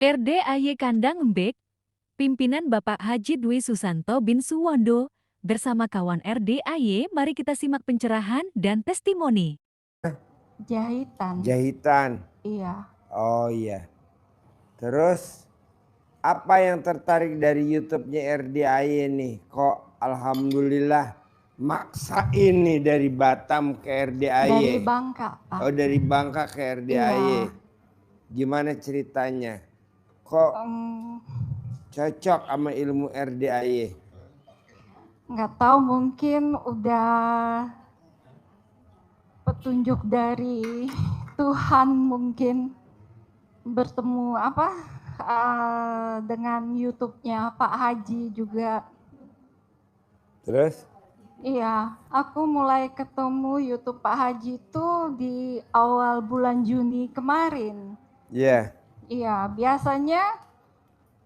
RDAY Kandang Embek, pimpinan Bapak Haji Dwi Susanto bin Suwondo, bersama kawan RDAY, mari kita simak pencerahan dan testimoni. Jahitan. Jahitan. Iya. Oh iya. Terus apa yang tertarik dari YouTube-nya RDAY nih? Kok alhamdulillah maksa ini dari Batam ke RDAY? Dari Bangka, Pak. Oh, dari Bangka ke RDAY. Iya. Gimana ceritanya? Kok cocok sama ilmu RDAY? Nggak tahu, mungkin udah petunjuk dari Tuhan, mungkin bertemu dengan YouTube-nya Pak Haji juga. Terus? Iya, aku mulai ketemu YouTube Pak Haji itu di awal bulan Juni kemarin. Iya. Iya, biasanya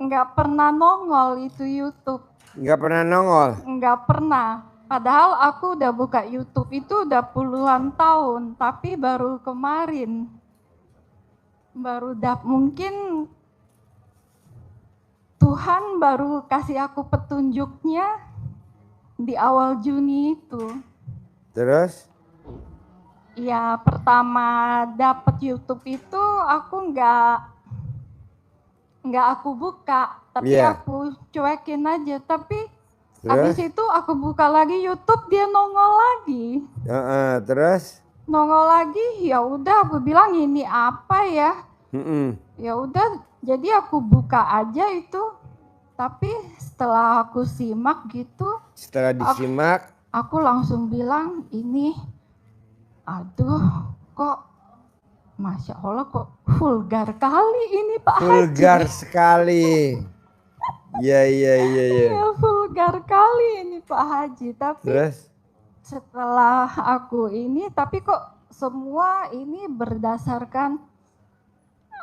nggak pernah nongol itu YouTube. Nggak pernah nongol? Nggak pernah. Padahal aku udah buka YouTube itu udah puluhan tahun, tapi baru kemarin. Mungkin Tuhan baru kasih aku petunjuknya di awal Juni itu. Terus? Ya, pertama dapat YouTube itu aku nggak aku buka, tapi aku cuekin aja. Tapi habis itu aku buka lagi YouTube, dia nongol lagi. Terus? Nongol lagi, ya udah aku bilang ini apa ya? Ya udah, jadi aku buka aja itu. Tapi setelah aku simak gitu, setelah disimak, aku langsung bilang ini, aduh, kok Masya Allah kok vulgar kali ini Pak Haji. Vulgar sekali. Iya. Ya, vulgar kali ini Pak Haji. Tapi terus? Setelah aku ini, tapi kok semua ini berdasarkan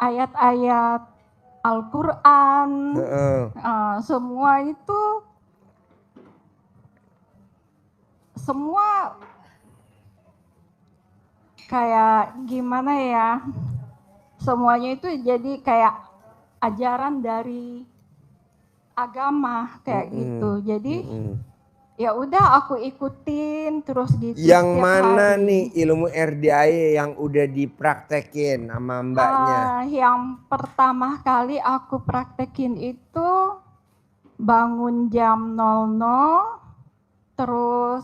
ayat-ayat Al-Quran. Semua itu, semua kayak gimana ya, semuanya itu jadi kayak ajaran dari agama kayak gitu. Jadi ya udah aku ikutin terus gitu. Yang mana hari. nih ilmu RDAY yang udah dipraktekin sama mbaknya? Yang pertama kali aku praktekin itu bangun jam 00, terus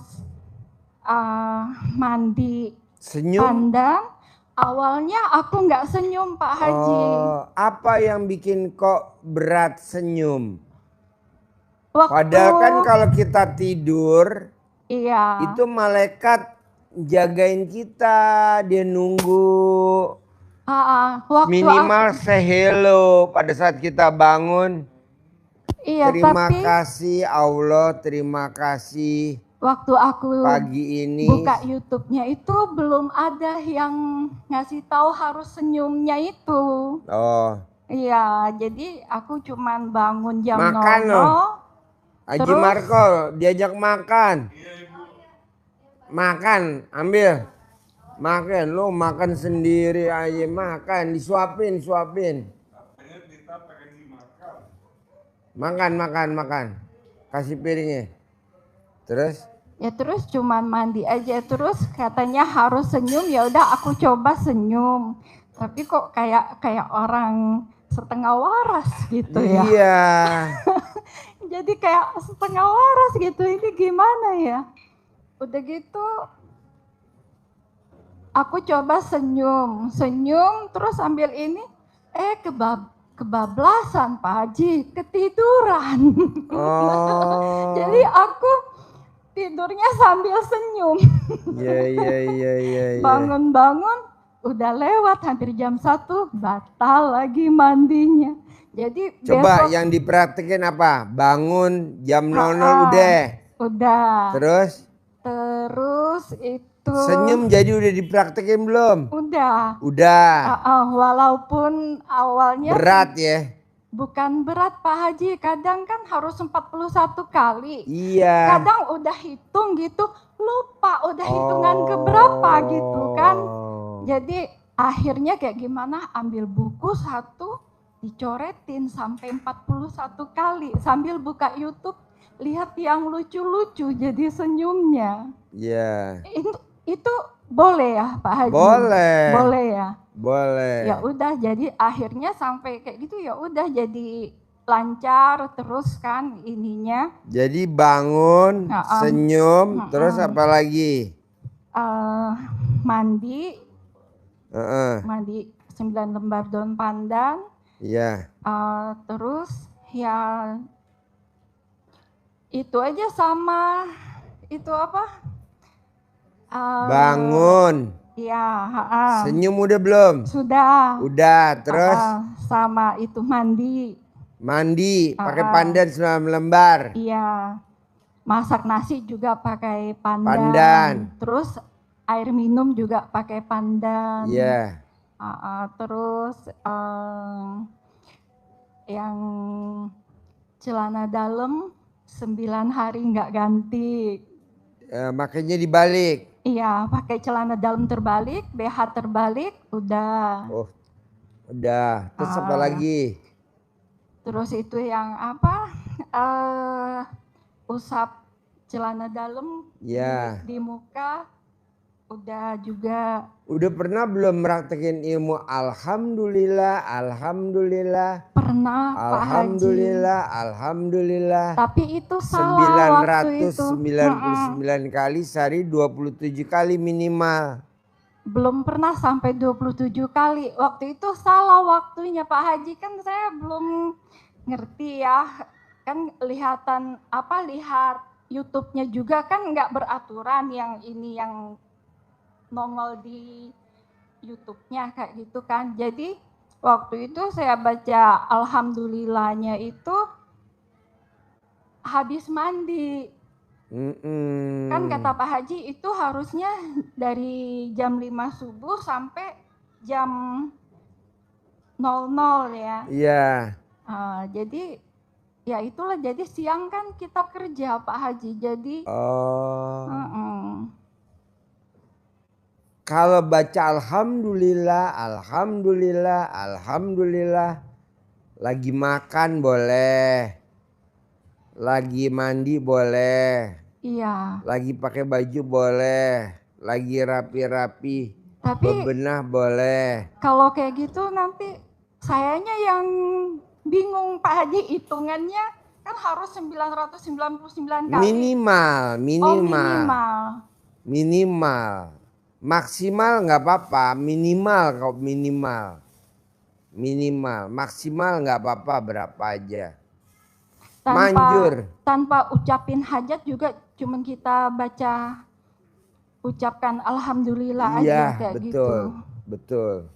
mandi, senyum, pandang. Awalnya aku nggak senyum Pak Haji. Apa yang bikin kok berat senyum? Padahal kan kalau kita tidur, iya, itu malaikat jagain kita, dia nunggu. Minimal say hello pada saat kita bangun. Iya, terima kasih Allah, terima kasih. Waktu aku pagi ini buka YouTube-nya itu belum ada yang ngasih tahu harus senyumnya itu. Oh. Iya, jadi aku cuman bangun jam makan 00. Haji Marco diajak makan. Makan, ambil. Makan, lo makan sendiri aja, makan, disuapin. Makan. Kasih piringnya. Terus? Ya terus cuman mandi aja, terus katanya harus senyum, ya udah aku coba senyum. Tapi kok kayak orang setengah waras gitu ya. Iya. Jadi kayak setengah waras gitu, ini gimana ya? Udah gitu aku coba senyum terus sambil ini kebablasan Pak Haji, ketiduran. Jadi aku tidurnya sambil senyum. Iya. Bangun-bangun udah lewat hampir jam 1, batal lagi mandinya. Jadi coba besok, yang dipraktekin apa? Bangun jam 00 udah. Terus itu senyum jadi udah dipraktekin belum? Udah. Walaupun awalnya berat ya. Bukan berat Pak Haji, kadang kan harus 41 kali. Iya. Kadang udah hitung gitu, lupa udah hitungan keberapa gitu kan. Jadi akhirnya kayak gimana, ambil buku satu, dicoretin sampai 41 kali sambil buka YouTube, lihat yang lucu-lucu jadi senyumnya. Iya. Itu boleh ya Pak Haji? Boleh. Boleh ya? Boleh. Ya udah, jadi akhirnya sampai kayak gitu ya udah jadi lancar terus kan ininya. Jadi bangun, senyum, terus apa lagi? Mandi, mandi 9 lembar daun pandan. Iya. Terus ya itu aja sama itu apa? Bangun. Iya. Senyum udah belum? Sudah. Udah, terus? Sama itu mandi. Mandi, pakai pandan 9 lembar. Iya. Masak nasi juga pakai pandan. Pandan. Terus air minum juga pakai pandan. Iya. Terus yang celana dalam 9 hari nggak ganti. Makanya dibalik. Iya, pakai celana dalam terbalik, BH terbalik, udah. Oh, udah. Terus apa lagi? Terus itu yang apa? Usap celana dalam di muka, udah juga. Udah pernah belum meraktekin ilmu alhamdulillah, alhamdulillah? Pernah, Pak Haji. Alhamdulillah, alhamdulillah. Tapi itu salah waktu itu. 999 kali sehari 27 kali minimal. Belum pernah sampai 27 kali. Waktu itu salah waktunya Pak Haji, kan saya belum ngerti ya. Kan lihat YouTube-nya juga kan nggak beraturan yang ini yang nongol di YouTube-nya kayak gitu kan. Jadi waktu itu saya baca alhamdulillahnya itu habis mandi. Kan kata Pak Haji itu harusnya dari jam 5 subuh sampai jam 00 ya. Iya. Jadi ya itulah, jadi siang kan kita kerja Pak Haji. Jadi kalau baca alhamdulillah, alhamdulillah, alhamdulillah, lagi makan boleh, lagi mandi boleh, iya, lagi pakai baju boleh, lagi rapi-rapi, bebenah boleh. Kalau kayak gitu nanti sayanya yang bingung Pak Haji, hitungannya kan harus 999 kali. Minimal. Maksimal nggak apa-apa, minimal. Maksimal nggak apa-apa, berapa aja. Tanpa ucapin hajat juga, cuman kita ucapkan alhamdulillah aja kayak gitu. Betul.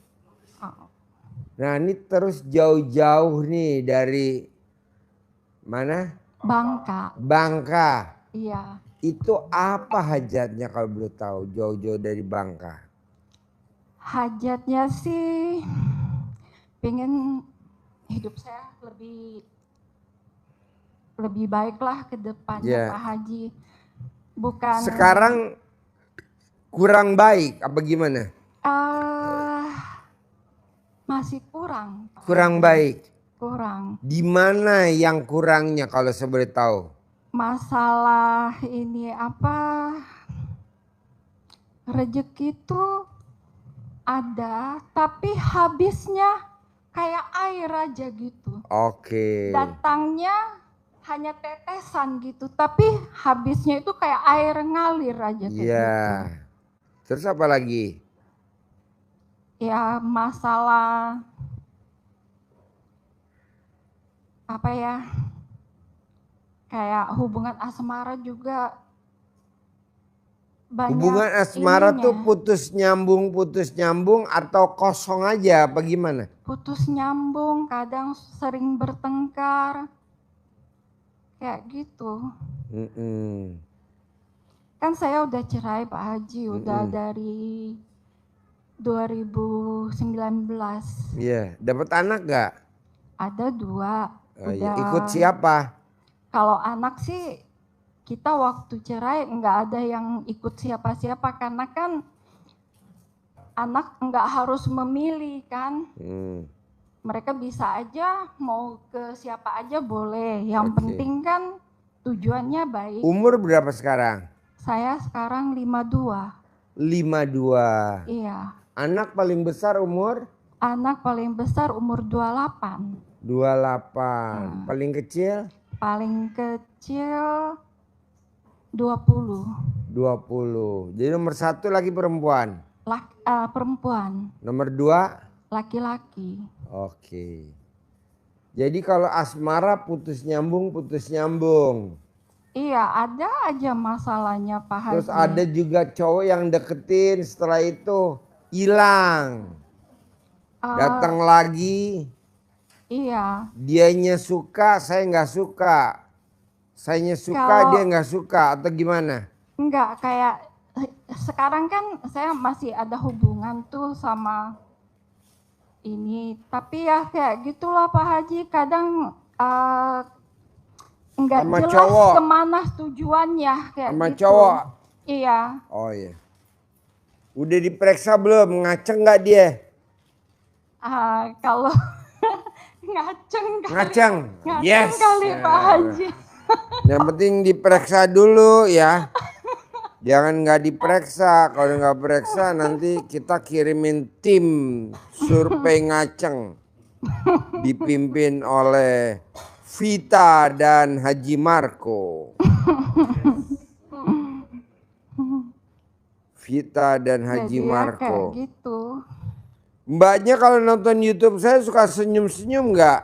Nah ini terus jauh-jauh nih dari mana? Bangka. Iya. Itu apa hajatnya kalau boleh tahu, jauh-jauh dari Bangka? Hajatnya sih pengen hidup saya lebih baik lah ke depannya Pak Haji. Bukan. Sekarang kurang baik apa gimana? Masih kurang. Kurang baik. Kurang. Di mana yang kurangnya kalau saya boleh tahu? Masalah ini apa? Rezeki itu ada, tapi habisnya kayak air aja gitu. Oke. Datangnya hanya tetesan gitu, tapi habisnya itu kayak air ngalir aja kayak gitu. Terus apa lagi? Ya masalah apa ya? Kayak hubungan asmara juga banyak. Hubungan asmara tuh putus nyambung atau kosong aja apa gimana? Putus nyambung, kadang sering bertengkar. Kayak gitu. Kan saya udah cerai Pak Haji, udah dari 2019. Iya, dapat anak gak? Ada 2. Ikut siapa? Kalau anak sih kita waktu cerai nggak ada yang ikut siapa-siapa, karena kan anak nggak harus memilih kan. mereka bisa aja mau ke siapa aja boleh. Yang Oke. penting kan tujuannya baik. Umur berapa sekarang? Saya sekarang 52. 52. Iya. Anak paling besar umur? Anak paling besar umur 28. 28. Paling kecil? Paling kecil 20. 20. Jadi nomor 1 lagi perempuan. Perempuan. Nomor 2? Laki-laki. Oke. Jadi kalau asmara putus nyambung. Iya, ada aja masalahnya Pak Haji. Terus ada juga cowok yang deketin, setelah itu hilang. Datang lagi. Iya. Dianya suka, saya nggak suka. Sayanya suka, dia nggak suka, atau gimana? Enggak, kayak sekarang kan saya masih ada hubungan tuh sama ini, tapi ya kayak gitulah Pak Haji, kadang enggak Sama jelas cowok. kemana tujuannya kayak Sama gitu. cowok. Iya. Oh iya. Udah diperiksa belum? Ngaceng nggak dia? Kalau ngaceng kali. Ngaceng. Yes. Kali Pak Haji. Yang penting diperiksa dulu ya. Jangan nggak diperiksa. Kalau nggak periksa nanti kita kirimin tim survei ngaceng. Dipimpin oleh Vita dan Haji Marco. Vita dan Haji Jadi ya Marco. kayak gitu. Mbaknya kalau nonton YouTube saya suka senyum-senyum nggak?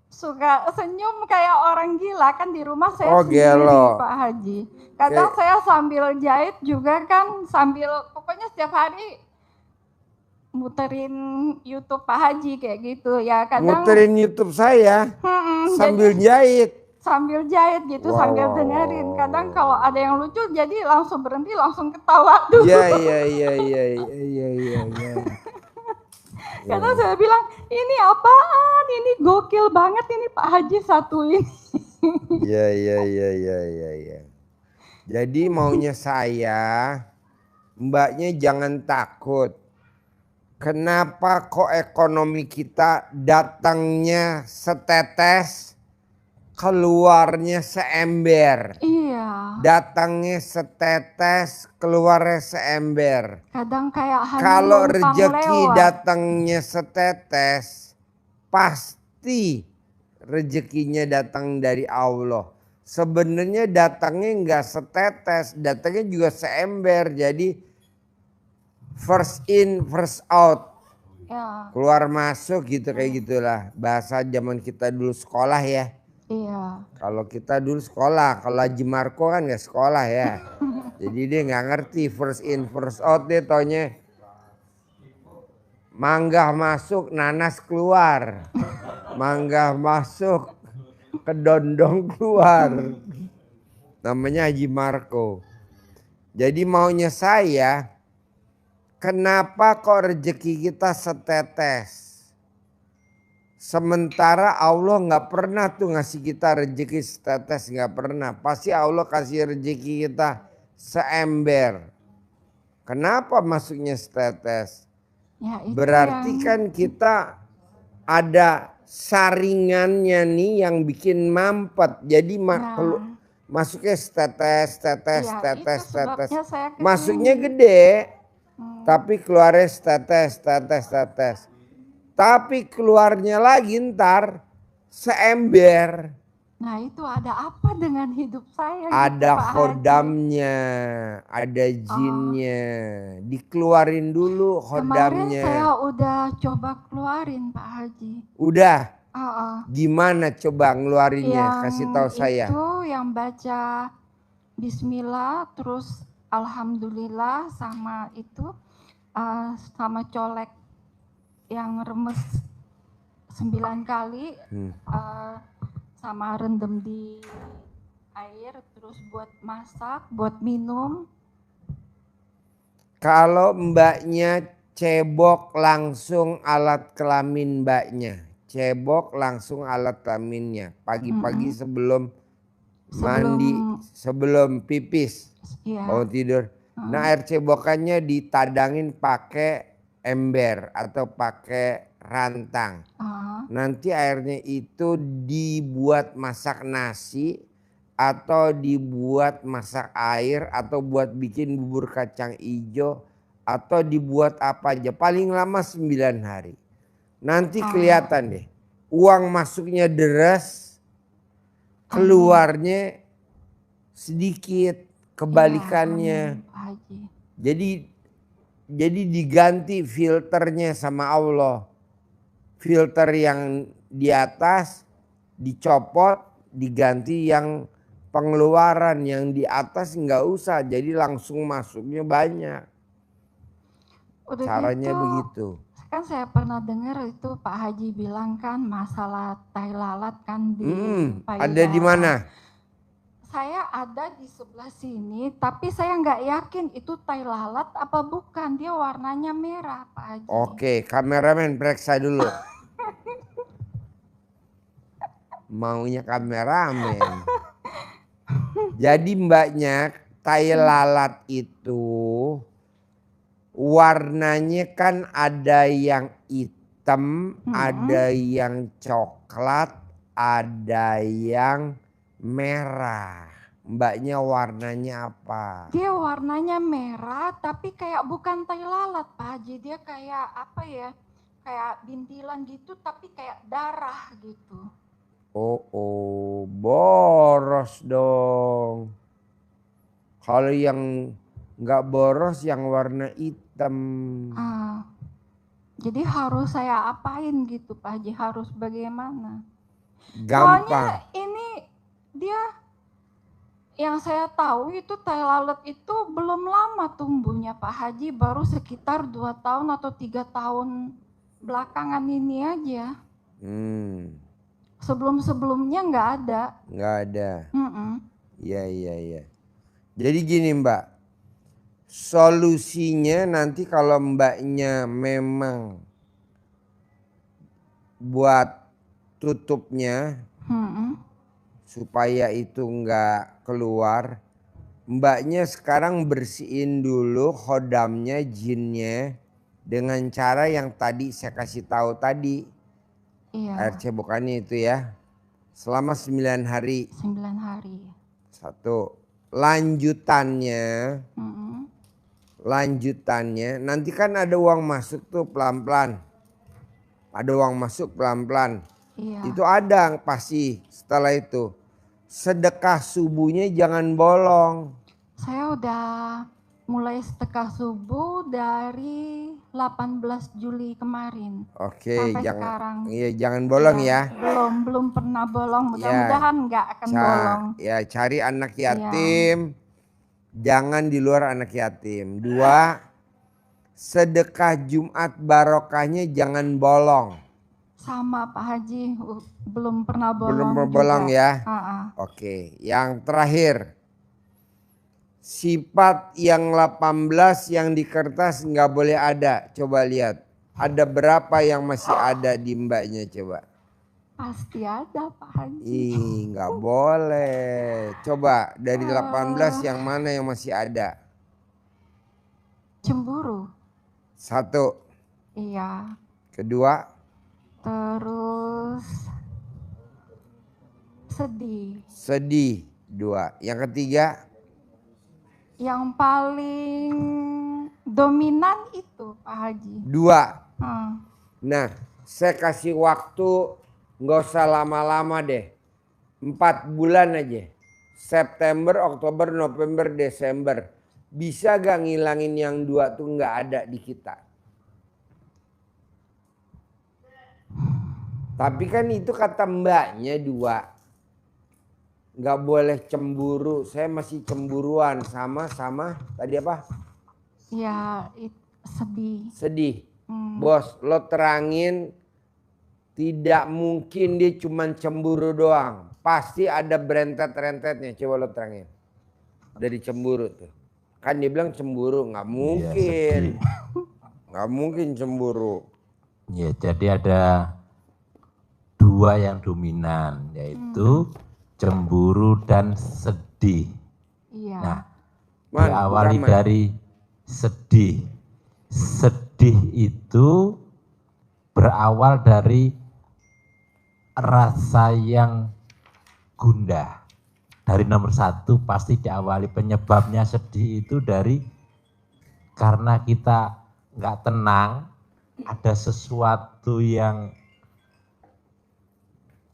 Suka senyum kayak orang gila kan, di rumah saya Oh, sendiri gelo. Pak Haji. Kadang saya sambil jahit juga kan, sambil pokoknya setiap hari muterin YouTube Pak Haji kayak gitu ya. Kadang Muterin YouTube saya sambil jahit. sambil jahit gitu, Wow, sambil wow, dengerin. wow, Kadang kalau ada yang lucu jadi langsung berhenti, langsung ketawa dulu. Iya. Kadang saya bilang, ini apaan? Ini gokil banget ini Pak Haji satu ini. Iya. Jadi maunya saya, mbaknya jangan takut. Kenapa kok ekonomi kita datangnya setetes, keluarnya seember? Iya. Datangnya setetes, keluarnya seember. Kadang kayak hanya Kalau numpang rezeki lewat. datangnya setetes, pasti rezekinya datang dari Allah. Sebenarnya datangnya nggak setetes, datangnya juga seember. Jadi first in, first out. Ya, Keluar masuk gitu, kayak gitulah. Bahasa zaman kita dulu sekolah ya. iya. Kalau kita dulu sekolah, kalau Haji Marco kan nggak sekolah ya. Jadi dia nggak ngerti first in, first out, dia taunya manggah masuk, nanas keluar. Manggah masuk, kedondong keluar. Namanya Haji Marco. Jadi maunya saya, kenapa kok rezeki kita setetes? Sementara Allah nggak pernah tuh ngasih kita rezeki setetes, nggak pernah. Pasti Allah kasih rezeki kita seember. Kenapa masuknya setetes? Ya, itu Berarti yang, kan kita ada saringannya nih yang bikin mampet. Jadi masuknya tetes. ya, itu sebabnya saya kesini. Masuknya gede, tapi keluarnya tetes. Tapi keluarnya lagi ntar seember. Nah itu ada apa dengan hidup saya? Ada Pak Haji? khodamnya, ada jinnya. Dikeluarin dulu Kemarin khodamnya. saya udah coba keluarin Pak Haji. Udah. Ah, Gimana coba ngeluarinnya? Kasih tahu saya. Itu yang baca Bismillah, terus Alhamdulillah, sama itu sama colek yang remes 9 kali, sama rendam di air, terus buat masak, buat minum. Kalau mbaknya cebok langsung alat kelamin mbaknya. Cebok langsung alat kelaminnya. Pagi-pagi sebelum mandi, sebelum pipis, Iya. mau tidur. Nah air cebokannya ditadangin pakai ember atau pakai rantang. Ah, Nanti airnya itu dibuat masak nasi atau dibuat masak air atau buat bikin bubur kacang hijau atau dibuat apa aja. Paling lama 9 hari. Nanti kelihatan deh. Uang masuknya deras, keluarnya sedikit, kebalikannya. amin, Pak Haji. Jadi diganti filternya sama Allah. Filter yang di atas dicopot, diganti yang pengeluaran, yang di atas nggak usah. Jadi langsung masuknya banyak. Udah Caranya gitu, begitu. kan saya pernah dengar itu Pak Haji bilang kan masalah tai lalat kan di Ada di payudara. mana? Saya ada di sebelah sini, tapi saya nggak yakin itu tai lalat apa bukan. Dia warnanya merah, Pak Haji. Oke, kameramen periksa dulu. Maunya kameramen. Jadi mbaknya, tai lalat itu warnanya kan ada yang hitam, ada yang coklat, ada yang merah. Mbaknya warnanya apa? Dia warnanya merah, tapi kayak bukan tai lalat, Pak Haji. Dia kayak apa ya? Kayak bintilan gitu, tapi kayak darah gitu. Oh, boros dong. Kalau yang nggak boros, yang warna hitam. Jadi harus saya apain gitu, Pak Haji? Harus bagaimana? Gampang. Soalnya ini dia yang saya tahu itu tai lalat itu belum lama tumbuhnya Pak Haji, baru sekitar 2 tahun atau 3 tahun belakangan ini aja. Sebelum-sebelumnya nggak ada. Nggak ada. Iya. Jadi gini Mbak, solusinya nanti kalau mbaknya memang buat tutupnya supaya itu nggak keluar, mbaknya sekarang bersihin dulu khodamnya, jinnya, dengan cara yang tadi saya kasih tahu tadi. Iya. Air cebokannya itu ya. Selama 9 hari. 9 hari. Satu. Lanjutannya nanti kan ada uang masuk tuh pelan-pelan. Ada uang masuk pelan-pelan. Iya. Itu ada pasti setelah itu. Sedekah subuhnya jangan bolong. Saya udah mulai sedekah subuh dari 18 Juli kemarin. Oke, sampai jangan sekarang. Iya, jangan bolong ya. Belum pernah bolong. Mudah-mudahan nggak akan bolong. Ya, cari anak yatim. Jangan di luar anak yatim. 2, sedekah Jumat barokahnya jangan bolong. Sama Pak Haji, belum pernah bolong. Belum pernah bolong ya. Oke. Yang terakhir. Sifat yang 18 yang di kertas nggak boleh ada. Coba lihat. Ada berapa yang masih ada di mbaknya coba. Pasti ada Pak Haji. Ih, nggak boleh. Coba dari 18 yang mana yang masih ada? Cemburu. 1. Iya. Kedua. Terus sedih. Sedih. 2. Yang ketiga. Yang paling dominan itu Pak Haji. 2. Nah, saya kasih waktu nggak usah lama-lama deh. 4 bulan aja. September, Oktober, November, Desember. Bisa gak ngilangin yang 2 tuh nggak ada di kita? Tapi kan itu kata mbaknya 2. Nggak boleh cemburu. Saya masih cemburuan sama tadi apa? Ya, sedih. Sedih. Bos, lo terangin tidak mungkin dia cuma cemburu doang. Pasti ada berentet-rentetnya. Coba lo terangin. Dari cemburu tuh. Kan dia bilang cemburu. Nggak mungkin. Nggak mungkin cemburu. Ya, jadi ada 2 yang dominan. Yaitu cemburu dan sedih. Iya. Nah, diawali dari sedih. Sedih itu berawal dari rasa yang gundah. Dari nomor satu pasti diawali penyebabnya sedih itu dari karena kita nggak tenang, ada sesuatu yang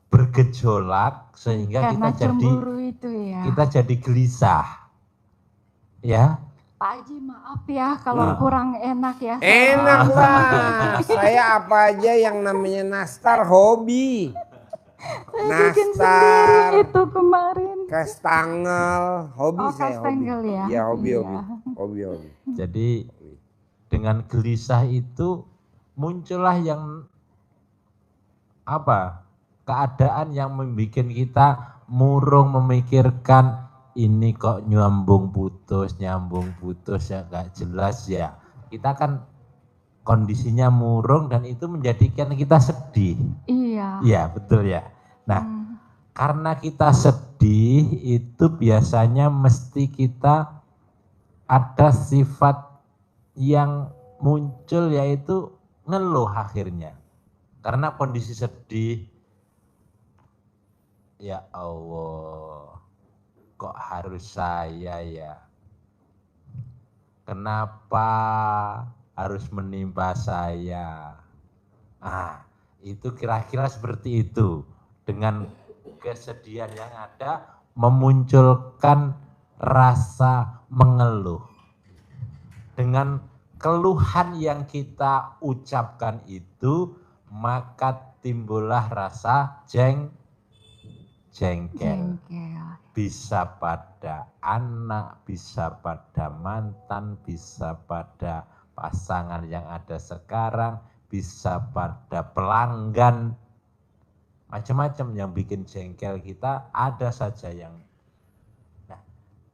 bergejolak sehingga Karena kita cemburu itu ya. jadi gelisah. Ya. Pak Haji maaf ya kalau kurang enak ya. Enak lah. Saya apa aja yang namanya nastar hobi. Saya bikin sendiri Nastar, itu kemarin. kastangel, hobi Oh, saya hobi. kastengel ya. Iya hobi. Iya. Hobi. Jadi dengan gelisah itu muncullah yang apa? Keadaan yang membuat kita murung memikirkan ini kok nyambung putus ya gak jelas ya. Kita kan kondisinya murung dan itu menjadikan kita sedih. Iya. Iya betul ya. Nah karena kita sedih itu biasanya mesti kita ada sifat yang muncul yaitu ngeluh akhirnya. Karena kondisi sedih, ya Allah, kok harus saya ya? Kenapa harus menimpa saya? Itu kira-kira seperti itu. Dengan kesedihan yang ada memunculkan rasa mengeluh. Dengan keluhan yang kita ucapkan itu, maka timbullah rasa jengkel. Bisa pada anak, bisa pada mantan, bisa pada pasangan yang ada sekarang, bisa pada pelanggan. Macam-macam yang bikin jengkel kita ada saja yang. Nah,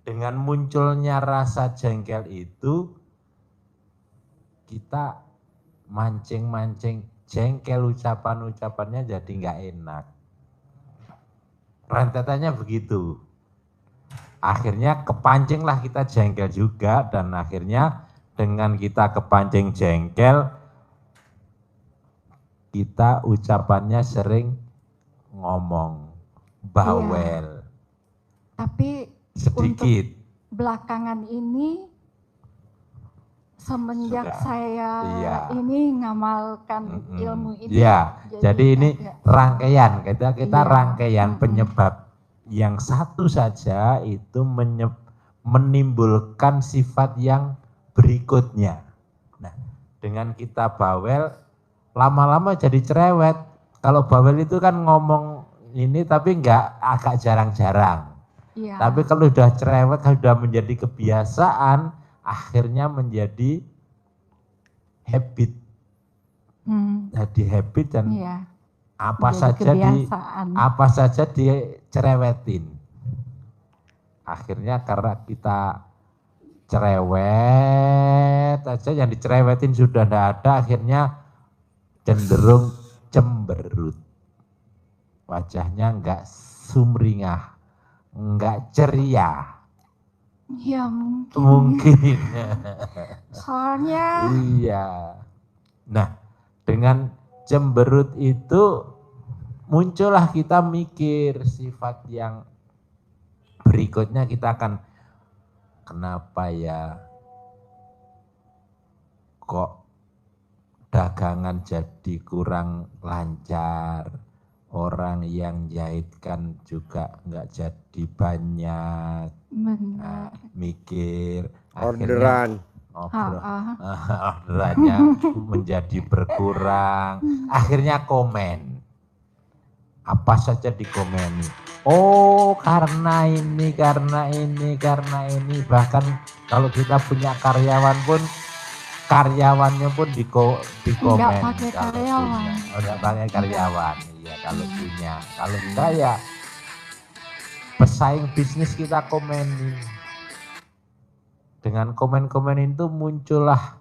dengan munculnya rasa jengkel itu, kita mancing-mancing jengkel ucapan-ucapannya jadi nggak enak. Rentetannya begitu. Akhirnya kepancinglah kita jengkel juga dan akhirnya dengan kita kepancing jengkel, kita ucapannya sering ngomong, bawel. Iya. Tapi sedikit. untuk belakangan ini semenjak saya ini ngamalkan ilmu ini. Ya, jadi ini rangkaian, kita rangkaian Mm-mm. penyebab yang satu saja itu menimbulkan sifat yang berikutnya. Nah, dengan kita bawel, lama-lama jadi cerewet. Kalau bawel itu kan ngomong ini tapi agak jarang-jarang. Iya. Tapi kalau sudah cerewet, kalau sudah menjadi kebiasaan, akhirnya menjadi habit. Jadi habit dan apa saja dicerewetin. Akhirnya karena kita cerewet aja, yang dicerewetin sudah tidak ada, akhirnya cenderung cemberut. Wajahnya enggak sumringah, enggak ceria. Ya Mungkin. Soalnya. Iya. Nah, dengan cemberut itu muncullah kita mikir sifat yang berikutnya, kita akan kenapa ya kok dagangan jadi kurang lancar, orang yang jahitkan juga enggak jadi banyak. Benar. Mikir Orderan. orderannya menjadi berkurang, akhirnya komen, apa saja dikomeni. Oh karena ini, bahkan kalau kita punya karyawan pun, karyawannya pun dikomen. Enggak pakai karyawan. Enggak pakai karyawan, iya kalau punya. Kalau enggak ya pesaing bisnis kita komenin. Dengan komen-komen itu muncullah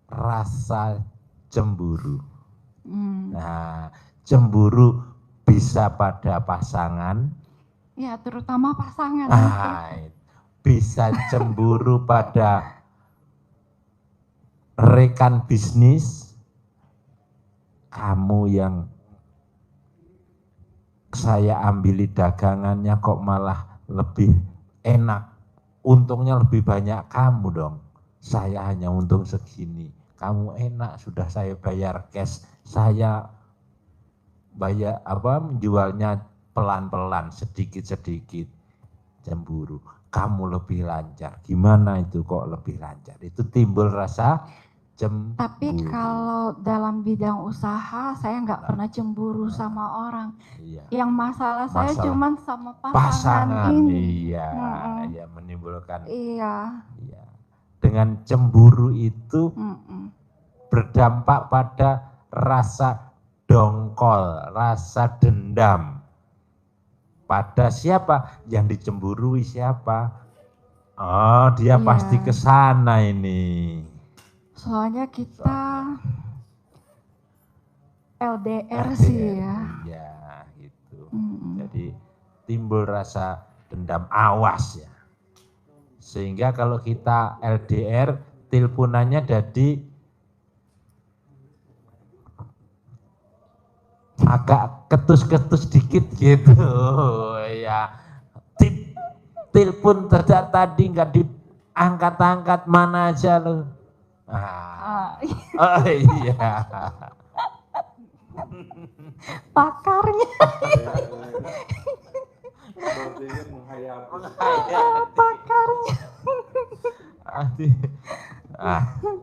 rasa cemburu. Nah, cemburu bisa pada pasangan. Ya, terutama pasangan. Bisa cemburu pada rekan bisnis. kamu yang saya ambili dagangannya kok malah lebih enak, untungnya lebih banyak kamu dong, saya hanya untung segini, kamu enak sudah saya bayar cash, saya bayar menjualnya pelan-pelan sedikit-sedikit, cemburu, kamu lebih lancar, gimana itu kok lebih lancar, itu timbul rasa cemburu. Tapi kalau dalam bidang usaha saya nggak pernah cemburu sama orang. Iya. Yang masalah saya cuman sama pasangan Pasangan, ini. iya, iya menimbulkan. Iya. Iya. Dengan cemburu itu Mm-mm. berdampak pada rasa dongkol, rasa dendam. Pada siapa? Yang dicemburui siapa? Oh, dia Iya. pasti ke sana ini. Soalnya kita LDR sih ya. Iya, gitu. Mm-mm. Jadi timbul rasa dendam, awas ya. Sehingga kalau kita LDR, teleponannya jadi agak ketus-ketus dikit gitu. Ya, telepon sejak tadi nggak diangkat-angkat, mana aja lo. Oh iya. Pakarnya. Pakarnya.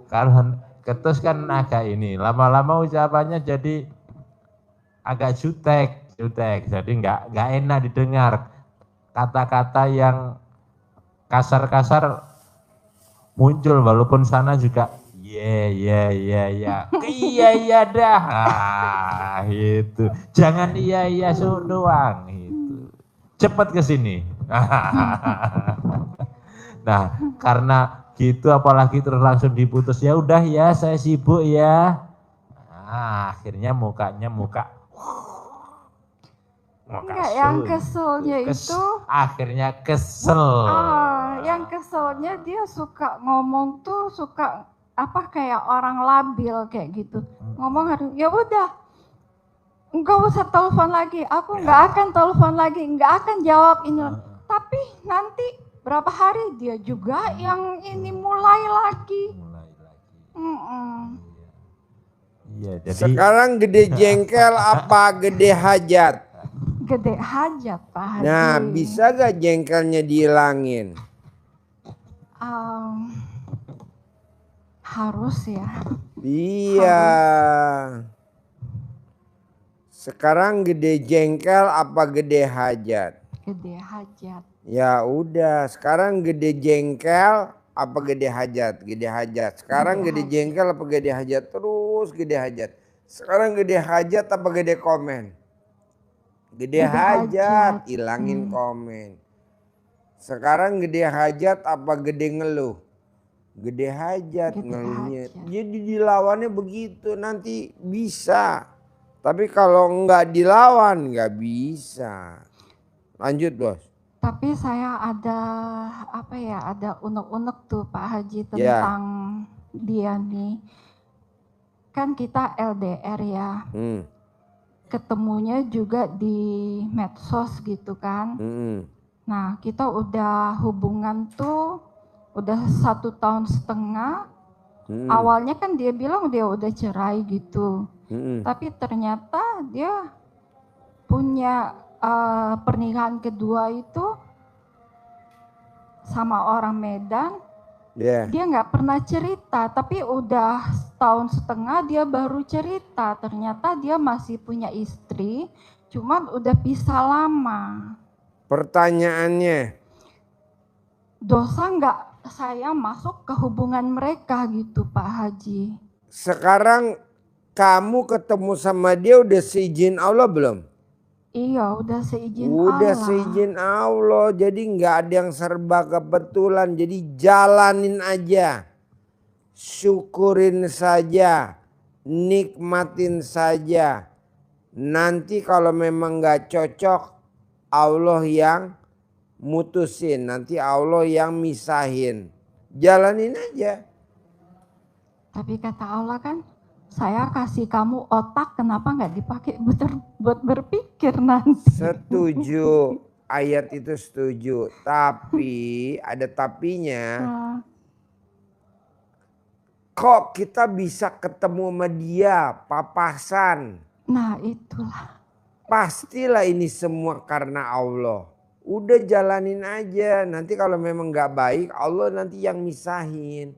Kalau ketus kan agak ini, lama-lama ucapannya jadi agak jutek, jadi nggak enak didengar. Kata-kata yang kasar-kasar muncul, walaupun sana juga iya dah, itu. Jangan iya doang, itu. Cepat ke sini. Nah, karena gitu apalagi terus langsung diputus, ya udah ya saya sibuk ya. Nah, akhirnya mukanya Enggak, yang keselnya itu akhirnya kesel. Yang keselnya dia suka ngomong tuh suka kayak orang labil kayak gitu. Ngomong harus ya udah enggak usah telepon lagi, aku enggak akan telepon lagi, enggak akan jawab ini. Tapi nanti berapa hari dia juga yang ini mulai lagi. Iya, jadi sekarang gede jengkel apa gede hajat? Gede hajat, Pak Haji. Nah, bisa gak jengkelnya dihilangin? Harus ya. Iya. Sekarang gede jengkel apa gede hajat? Gede hajat. Ya udah, sekarang gede jengkel apa gede hajat? Gede hajat. Sekarang gede jengkel apa gede hajat? Terus gede hajat. Sekarang gede hajat apa gede komen? Gede hajat, hilangin komen. Sekarang gede hajat apa gede ngeluh? Gede hajat, ngeluhnya. Jadi dilawannya begitu, nanti bisa. Tapi kalau enggak dilawan nggak bisa. Lanjut bos. Tapi saya ada ada unek-unek tuh Pak Haji tentang dia nih. Kan kita LDR ya. Ketemunya juga di medsos gitu kan. Nah kita udah hubungan tuh udah 1,5 tahun. Awalnya kan dia bilang dia udah cerai gitu. Tapi ternyata dia punya pernikahan kedua itu sama orang Medan. Dia nggak pernah cerita, tapi udah 1,5 tahun dia baru cerita. Ternyata dia masih punya istri, cuman udah pisah lama. Pertanyaannya, dosa nggak saya masuk ke hubungan mereka gitu Pak Haji? Sekarang kamu ketemu sama dia udah seizin Allah belum? Iya, udah seizin Allah. Udah seizin Allah, jadi nggak ada yang serba kebetulan. Jadi jalanin aja, syukurin saja, nikmatin saja. Nanti kalau memang nggak cocok, Allah yang mutusin, nanti Allah yang misahin. Jalanin aja. Tapi kata Allah kan, saya kasih kamu otak, kenapa nggak dipakai buat berpikir nanti? Setuju, ayat itu setuju. Tapi ada tapinya. Nah, Kok kita bisa ketemu sama dia papasan? nah itulah. Pastilah ini semua karena Allah. Udah jalanin aja. Nanti kalau memang nggak baik, Allah nanti yang misahin.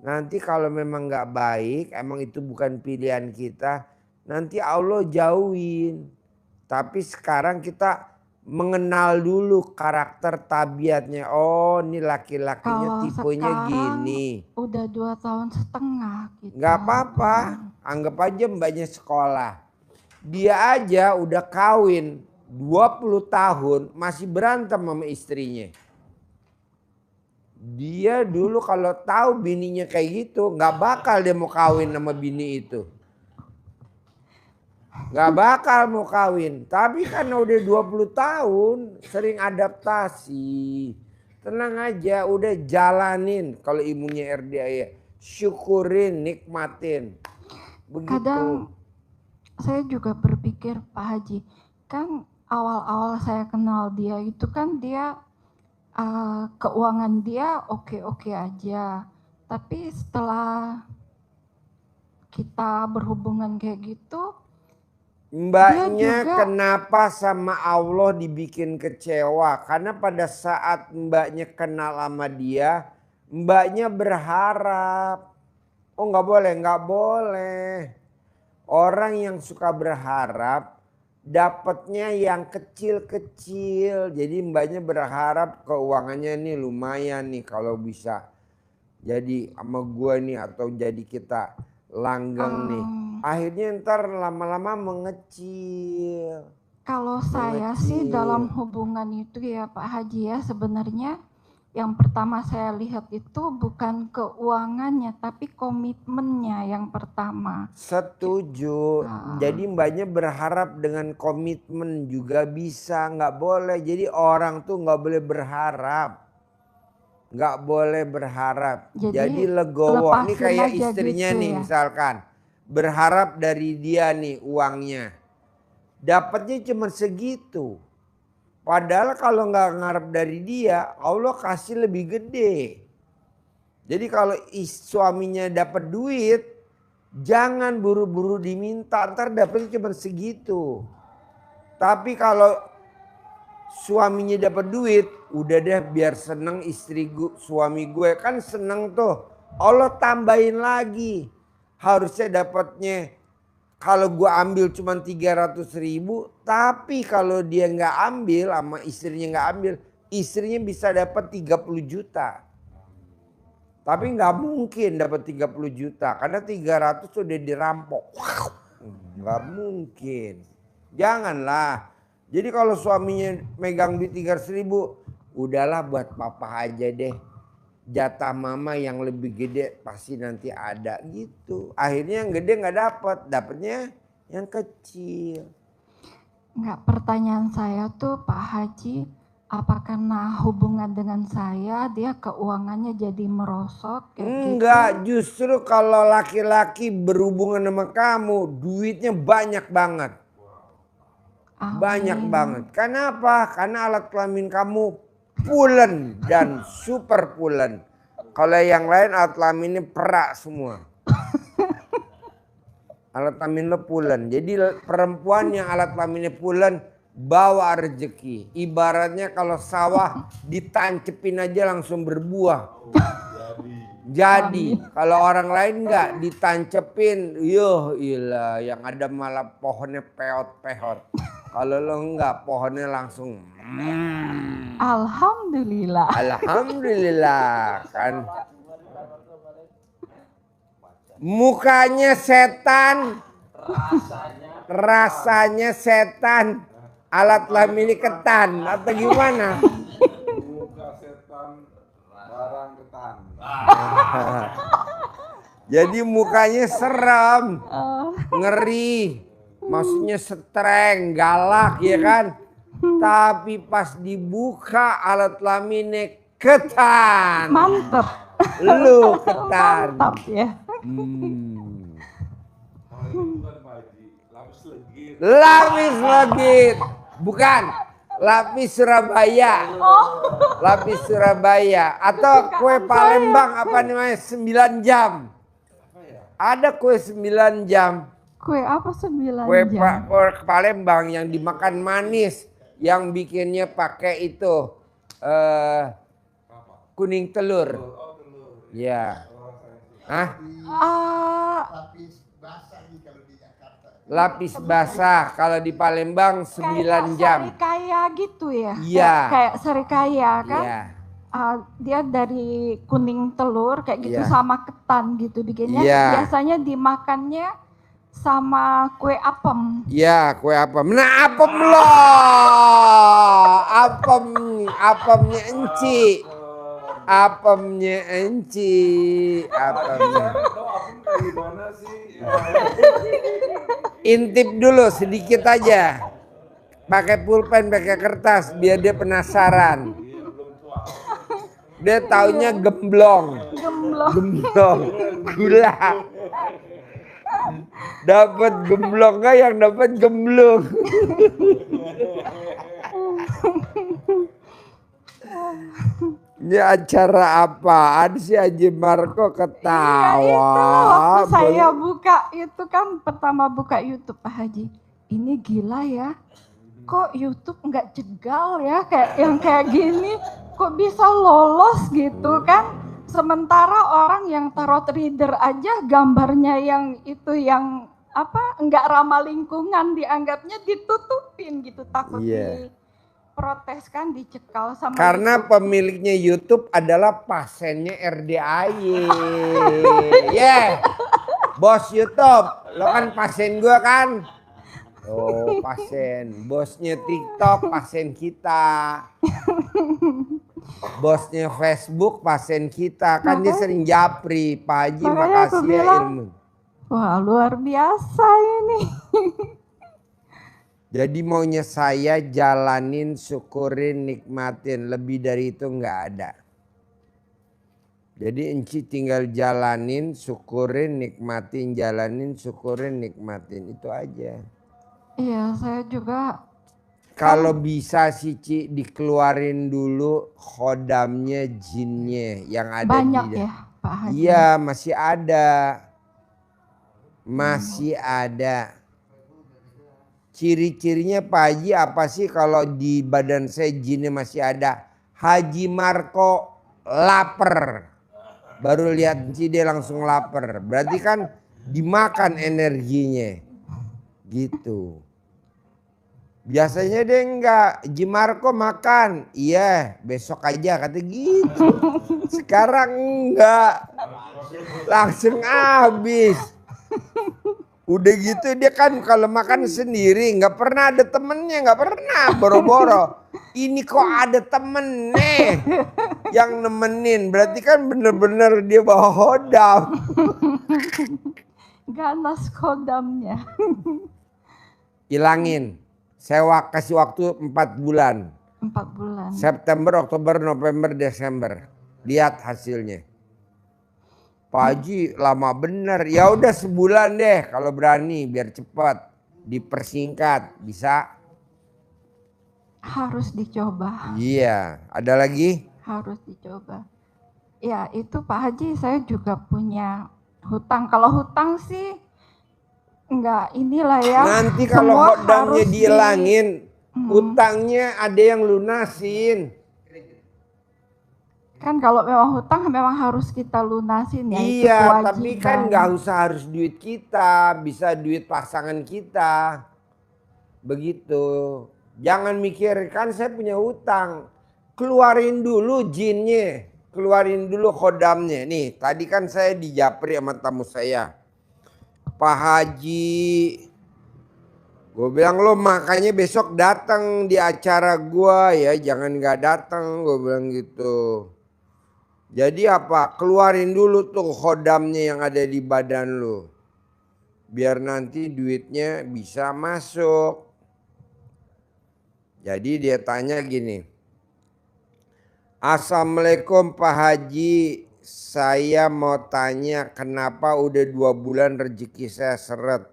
Nanti kalau memang nggak baik, emang itu bukan pilihan kita, nanti Allah jauhin. Tapi sekarang kita mengenal dulu karakter tabiatnya. Oh, ini laki-lakinya Kalau tipenya sekarang gini. udah 2 tahun setengah gitu. Nggak apa-apa, anggap aja mbaknya sekolah. Dia aja udah kawin 20 tahun masih berantem sama istrinya. Dia dulu kalau tahu bininya kayak gitu, nggak bakal dia mau kawin sama bini itu. Nggak bakal mau kawin. Tapi karena udah 20 tahun sering adaptasi. Tenang aja, udah jalanin kalau imunnya RDA ya. Syukurin, nikmatin. Begitu. Kadang saya juga berpikir, Pak Haji, kan awal-awal saya kenal dia itu kan dia keuangan dia oke-oke aja. Tapi setelah kita berhubungan kayak gitu, Mbaknya juga, kenapa sama Allah dibikin kecewa? Karena pada saat mbaknya kenal sama dia, mbaknya berharap. Oh nggak boleh, nggak boleh. Orang yang suka berharap dapatnya yang kecil-kecil. Jadi mbaknya berharap keuangannya nih lumayan nih kalau bisa jadi sama gua nih atau jadi kita langgeng nih. Akhirnya ntar lama-lama mengecil. kalau saya sih dalam hubungan itu ya Pak Haji ya, sebenarnya yang pertama saya lihat itu bukan keuangannya tapi komitmennya yang pertama. Setuju. Jadi mbaknya berharap dengan komitmen juga bisa. Nggak boleh. Jadi orang tuh nggak boleh berharap. Nggak boleh berharap. Jadi legowo. Ini kayak istrinya gitu nih ya. misalkan. Berharap dari dia nih uangnya. Dapatnya cuma segitu. Padahal kalau nggak ngarep dari dia, Allah kasih lebih gede. Jadi kalau suaminya dapat duit, jangan buru-buru diminta, ntar dapetnya cuma segitu. Tapi kalau suaminya dapat duit, udah deh biar seneng suami gue kan seneng tuh. Allah tambahin lagi. Harusnya dapatnya kalau gue ambil cuma 300.000, tapi kalau dia nggak ambil sama istrinya nggak ambil, istrinya bisa dapat 30 juta. Tapi nggak mungkin dapat 30 juta karena 300 sudah dirampok. Nggak mungkin. Janganlah. Jadi kalau suaminya megang duit 300.000, udahlah buat papa aja deh. Jatah mama yang lebih gede pasti nanti ada gitu. Akhirnya yang gede nggak dapat, dapatnya yang kecil. Enggak, pertanyaan saya tuh Pak Haji, apa karena hubungan dengan saya dia keuangannya jadi merosot kayak Enggak, gitu? justru kalau laki-laki berhubungan sama kamu, duitnya banyak banget. Banyak banget. Kenapa? Karena alat kelamin kamu pulen dan super pulen. Kalau yang lain alat kelaminnya perak semua. Alat kelamin lo pulen. Jadi perempuan yang alat kelaminnya pulen bawa rezeki. Ibaratnya kalau sawah ditancepin aja langsung berbuah. Jadi kalau orang lain enggak ditancepin, yoh ilah yang ada malah pohonnya peot-peot. Kalau lo enggak pohonnya langsung Alhamdulillah. Alhamdulillah kan. Mukanya setan, rasanya setan, alat kelamin ketan atau gimana? Muka setan, barang ketan. Jadi mukanya seram, ngeri, maksudnya streng, galak ya kan? Tapi pas dibuka alat kelaminnya ketan. Mantep. Lu ketan. Mantap ya. Lapis legit. Bukan. Lapis Surabaya. Lapis Surabaya. Atau kue Palembang apa namanya 9 jam. Ada kue 9 jam. Kue apa 9 Kue jam? Palembang yang dimakan manis. Yang bikinnya pakai itu. Kuning telur. Ya. Hah? Lapis basah kalau di Palembang 9 jam. Serikaya gitu ya? Iya. Kayak serikaya kan? Iya. Dia dari kuning telur kayak gitu Iya. sama ketan gitu bikinnya. Iya. Biasanya dimakannya sama kue apem. Iya, kue apem. Nah, apem loh. Apemnya enci. Apemnya enci. Apemnya. Gimana sih? Intip dulu sedikit aja. Pakai pulpen, pakai kertas biar dia penasaran. Dia taunya gemblong. Gemblong. Gula. Dapat gemblong nggak yang dapat gemblong. Ini acara apaan sih Haji Marco ketawa? Iya, itu waktu saya buka itu kan pertama buka YouTube Pak Haji. Ini gila ya. Kok YouTube nggak jegal ya kayak gini? Kok bisa lolos gitu kan? Sementara orang yang tarot reader aja gambarnya yang itu yang apa nggak ramah lingkungan dianggapnya ditutupin gitu takut diprotes kan dicekal sama karena YouTube. Pemiliknya YouTube adalah pasiennya RDAY. Bos YouTube, lo kan pasien gua kan? Oh pasien, bosnya TikTok pasien kita. Bosnya Facebook pasien kita kan dia sering japri. Pak Haji makasih ya ilmu. Wah luar biasa ini. Jadi maunya saya jalanin, syukurin, nikmatin. Lebih dari itu nggak ada. Jadi Enci tinggal jalanin, syukurin, nikmatin. Jalanin, syukurin, nikmatin. Itu aja. Iya saya juga. Kalau bisa sih Ci dikeluarin dulu khodamnya jinnya yang ada banyak di ya Pak Haji. Iya masih ada. Masih ada. Ciri-cirinya Pak Haji apa sih kalau di badan saya jinnya masih ada? Haji Marco lapar. Baru lihat Ci dia langsung lapar. Berarti kan dimakan energinya. Gitu. Biasanya dia enggak, Haji Marco makan. Iya besok aja kata gitu. Sekarang enggak. Langsung habis. Udah gitu dia kan kalau makan sendiri nggak pernah ada temennya, nggak pernah boro-boro. Ini kok ada temen nih yang nemenin, berarti kan bener-bener dia bawa hodam. Ganas kodamnya. Hilangin, saya kasih waktu 4 bulan. 4 bulan. September, Oktober, November, Desember. Lihat hasilnya. Pak Haji lama bener. Ya udah sebulan deh kalau berani biar cepat. Dipersingkat bisa. Harus dicoba. Iya, ada lagi? Harus dicoba. Ya itu Pak Haji saya juga punya hutang. Kalau hutang sih enggak inilah ya. Nanti kalau Semua hodamnya harus dihilangin, hutangnya ada yang lunasin. Kan kalau memang hutang memang harus kita lunasin ya. itu Iya, kewajiban. tapi kan nggak usah harus duit kita, bisa duit pasangan kita. Begitu. Jangan mikir kan saya punya hutang. Keluarin dulu jinnya, keluarin dulu khodamnya. Nih, tadi kan saya dijapri sama tamu saya. Pak Haji, gue bilang lo makanya besok datang di acara gue ya, jangan nggak datang, gue bilang gitu. Jadi apa? Keluarin dulu tuh khodamnya yang ada di badan lo. Biar nanti duitnya bisa masuk. Jadi dia tanya gini. Assalamualaikum Pak Haji. Saya mau tanya kenapa udah 2 bulan rezeki saya seret.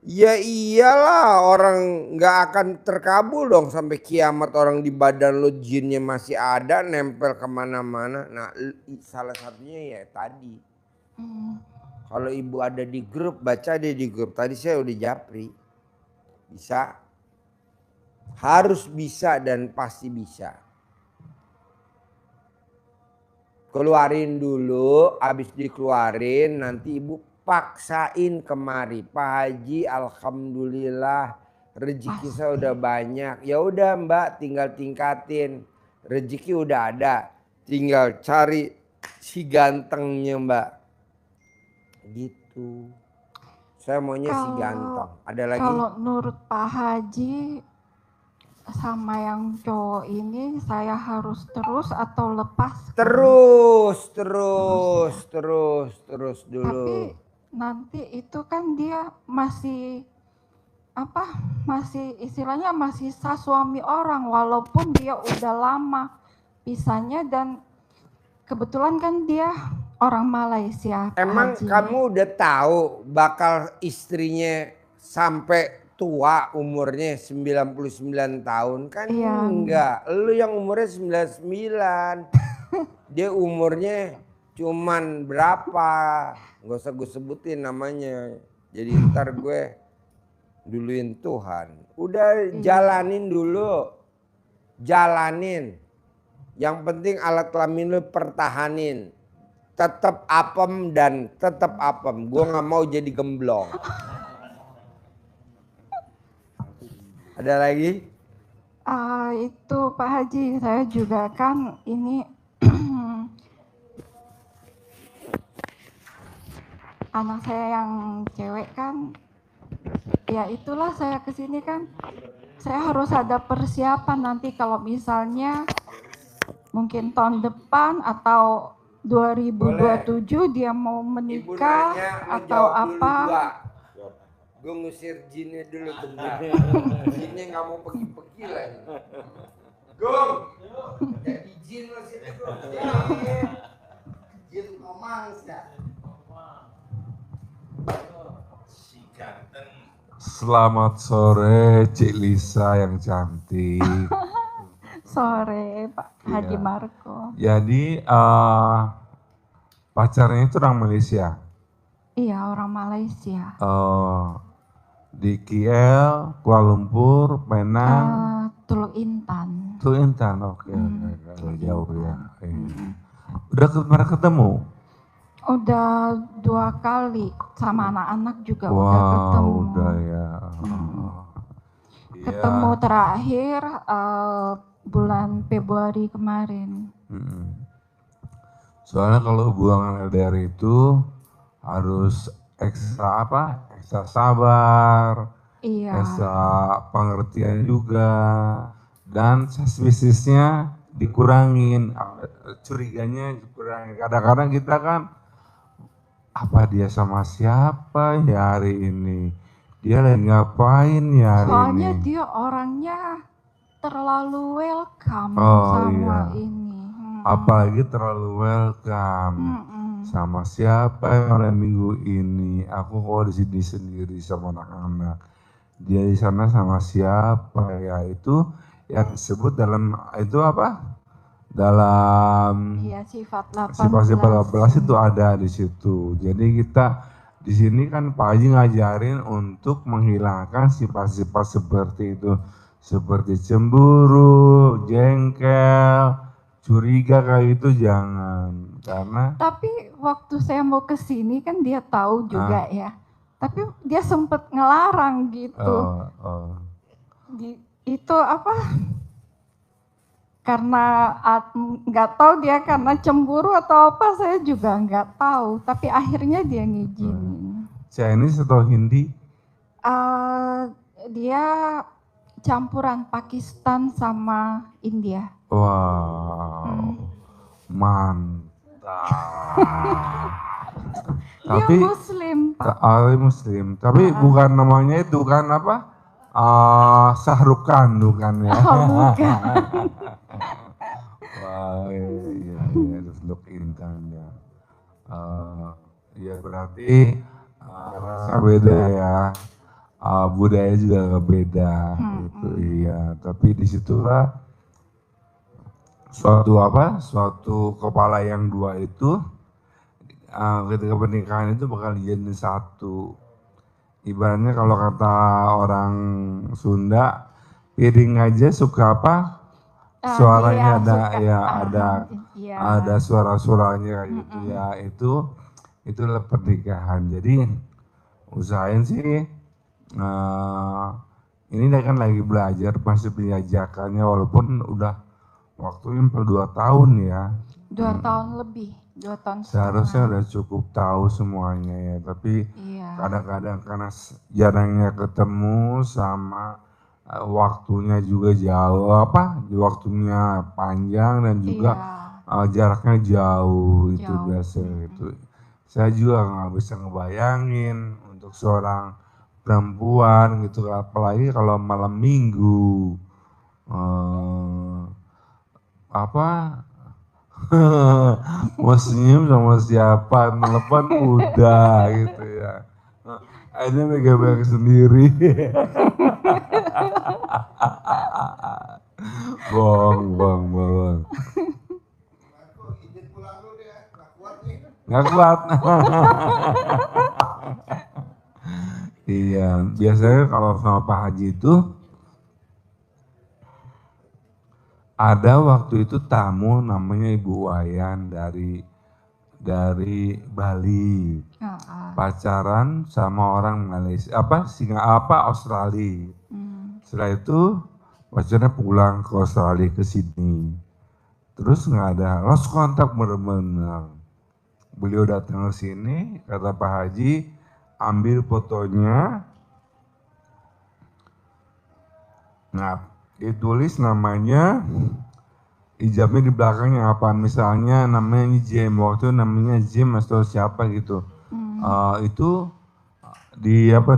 Ya iyalah, orang nggak akan terkabul dong sampai kiamat, orang di badan lo jinnya masih ada nempel kemana-mana. Nah salah satunya ya tadi. Kalau ibu ada di grup, baca deh di grup. Tadi saya udah japri. Bisa. Harus bisa dan pasti bisa. Keluarin dulu, habis dikeluarin nanti ibu paksain kemari. Pak Haji, alhamdulillah rezeki saya udah banyak. Ya udah Mbak, tinggal tingkatin. Rezeki udah ada, tinggal cari si gantengnya Mbak. Gitu. Saya maunya si ganteng. Ada lagi? Kalau menurut Pak Haji sama yang cowok ini saya harus terus atau lepas? Terus dulu. Tapi nanti itu kan dia masih masih istilahnya masih sah suami orang walaupun dia udah lama pisahnya dan kebetulan kan dia orang Malaysia. Emang Haji. kamu udah tahu bakal istrinya sampai tua umurnya 99 tahun kan? Iya. Enggak, lu yang umurnya 99. Dia umurnya cuman berapa? Gak usah gue sebutin namanya. Jadi ntar gue duluin Tuhan. Udah jalanin dulu. Jalanin. Yang penting alat kelamin lu pertahanin. Tetap apem dan tetap apem. Gue nggak mau jadi gemblong. Ada lagi? Itu Pak Haji, saya juga kan ini anak saya yang cewek kan, ya itulah saya kesini kan, saya harus ada persiapan nanti kalau misalnya mungkin tahun depan atau 2027 dia mau menikah atau apa. Gue ngusir jinnya dulu bentar. Jinnya nggak mau pergi-pergi lagi. Gong, jadi jin lo sini Gong. Jin Omangsa. Selamat sore Cik Lisa yang cantik. Sore Pak Haji Iya. Marco. Jadi pacarnya itu orang Malaysia. Iya, orang Malaysia. Di KL, Kuala Lumpur, Penang, Teluk Intan. Teluk Intan. Oke, jauh ya. Udah pernah ketemu? Udah 2 kali sama anak-anak juga udah Wow, ketemu. udah ya. Ketemu terakhir bulan Februari kemarin. Soalnya kalau hubungan LDR itu harus ekstra ekstra sabar, Iya. ekstra pengertian juga, dan suspicious-nya dikurangin, curiganya dikurangin. Kadang-kadang kita kan, apa dia sama siapa ya hari ini? Dia lagi ngapain ya hari Soalnya ini? dia orangnya terlalu welcome Oh, sama iya. ini. Apalagi terlalu welcome. Sama siapa malam minggu ini? Aku kok di sini sendiri sama anak-anak. Dia di sana sama siapa ya? Itu yang disebut dalam itu apa? Dalam Iya, sifat 18. sifat-sifat 18 itu ada di situ. Jadi kita di sini kan Pak Haji ngajarin untuk menghilangkan sifat-sifat seperti itu. Seperti cemburu, jengkel, curiga kayak itu jangan. Karena Tapi waktu saya mau ke sini kan dia tahu juga ya. Tapi dia sempet ngelarang gitu. Itu apa? Karena nggak tahu dia karena cemburu atau apa, saya juga nggak tahu. Tapi akhirnya dia ngizinin. Chinese atau Hindi? Dia campuran Pakistan sama India. Wow, mantap. Tapi Dia Muslim, Pak. Muslim. Tapi bukan namanya itu kan apa? Sahrukan bukan ya? Bukan. Wah, iya, Teluk Intan ya. Ya berarti rasa beda ya. budaya juga agak beda gitu. Iya, tapi disitulah suatu kepala yang dua itu ketika pernikahan itu bakal jadi satu. Ibaratnya kalau kata orang Sunda, piring aja suka apa? Suaranya Iya, ada suka. ya Iya. ada suara-suaranya kayak gitu ya. Itulah pernikahan. Jadi usahain sih ini kan lagi belajar, masih penjajakannya walaupun udah waktunya 2 tahun ya. 2 tahun lebih, 2 tahun Seharusnya setengah. udah cukup tahu semuanya ya, tapi Iya. kadang-kadang karena jarangnya ketemu sama waktunya juga jauh waktunya panjang dan juga jaraknya jauh itu Jauh. biasa itu. Saya juga nggak bisa ngebayangin untuk seorang perempuan gitu, apalagi kalau malam minggu mau senyum sama siapa, telepon udah gitu ya. Akhirnya megang-megang sendiri. Bohong. Nggak kuat. Iya, biasanya kalau sama Pak Haji itu ada waktu itu tamu namanya Ibu Wayan dari Bali. Pacaran sama orang Malaysia, Australia. Setelah itu pacarnya pulang ke Australia ke Sydney. Terus nggak ada lost kontak bener-bener. Beliau datang ke sini, kata Pak Haji, ambil fotonya. Nah, ditulis namanya, ijabnya di belakangnya apa, misalnya namanya Jim, waktu namanya Jim atau siapa gitu. Itu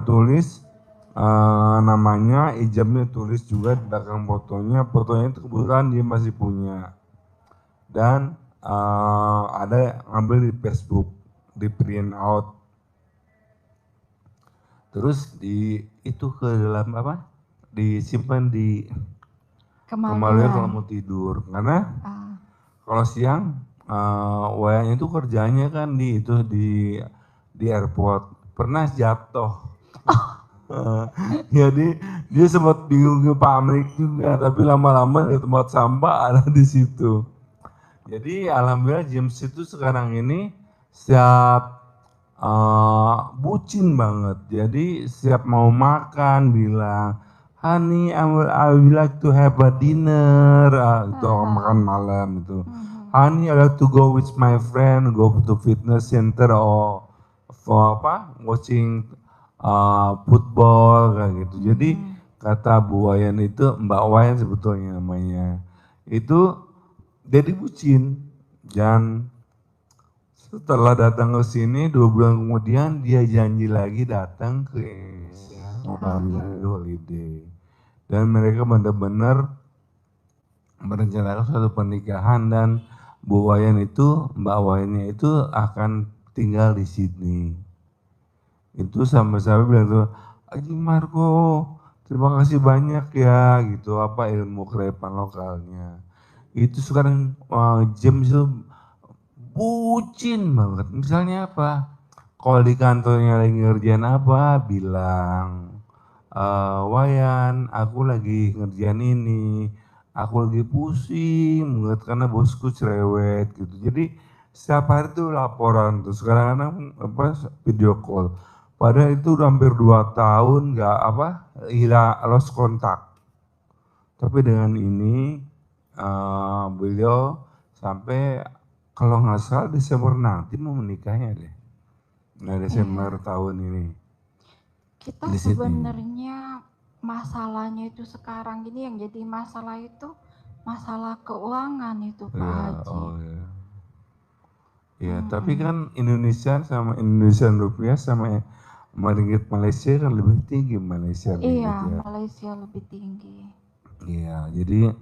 tulis namanya, ijabnya tulis juga di belakang fotonya itu kebetulan dia masih punya. Dan ada ngambil di Facebook, di print out. Terus itu ke dalam disimpan di kemaluan kalau mau tidur. Karena kalau siang Wayan itu kerjanya kan di airport, pernah jatuh. Jadi dia sempat bingung ke Pak Amrik juga, tapi lama-lama di tempat sampah ada di situ. Jadi alhamdulillah James itu sekarang ini siap bucin banget. Jadi siap mau makan bilang, honey, I would like to have a dinner, itu makan malam itu. Honey, I like to go with my friend, go to fitness center or for watching football kayak gitu. Jadi kata Bu Wayan itu, Mbak Wayan sebetulnya namanya, itu jadi bucin. Dan setelah datang ke sini 2 bulan kemudian dia janji lagi datang ke Indonesia holiday. Dan mereka benar-benar merencanakan suatu pernikahan, dan Bu Wayan itu, Mbak Wayannya itu akan tinggal di Sydney. Itu sampai-sampai bilang tuh, Haji Marco, terima kasih banyak ya gitu, ilmu kearifan lokalnya. Itu sekarang James itu bucin banget. Misalnya kalau di kantornya lagi ngerjain bilang, Wayan, aku lagi ngerjain ini, aku lagi pusing banget karena bosku cerewet gitu. Jadi setiap hari tuh laporan tuh, sekarang video call. Padahal itu udah hampir 2 tahun hilang, lost kontak. Tapi dengan ini beliau sampai kalau nggak salah Desember nanti mau menikahnya deh. Nah, Desember tahun ini. Kita sebenarnya masalahnya itu sekarang ini yang jadi masalah itu masalah keuangan itu Pak Haji. Ya, tapi kan Indonesia sama Indonesian rupiah sama ringgit Malaysia kan lebih tinggi Malaysia. Iya, Malaysia lebih tinggi. Iya, jadi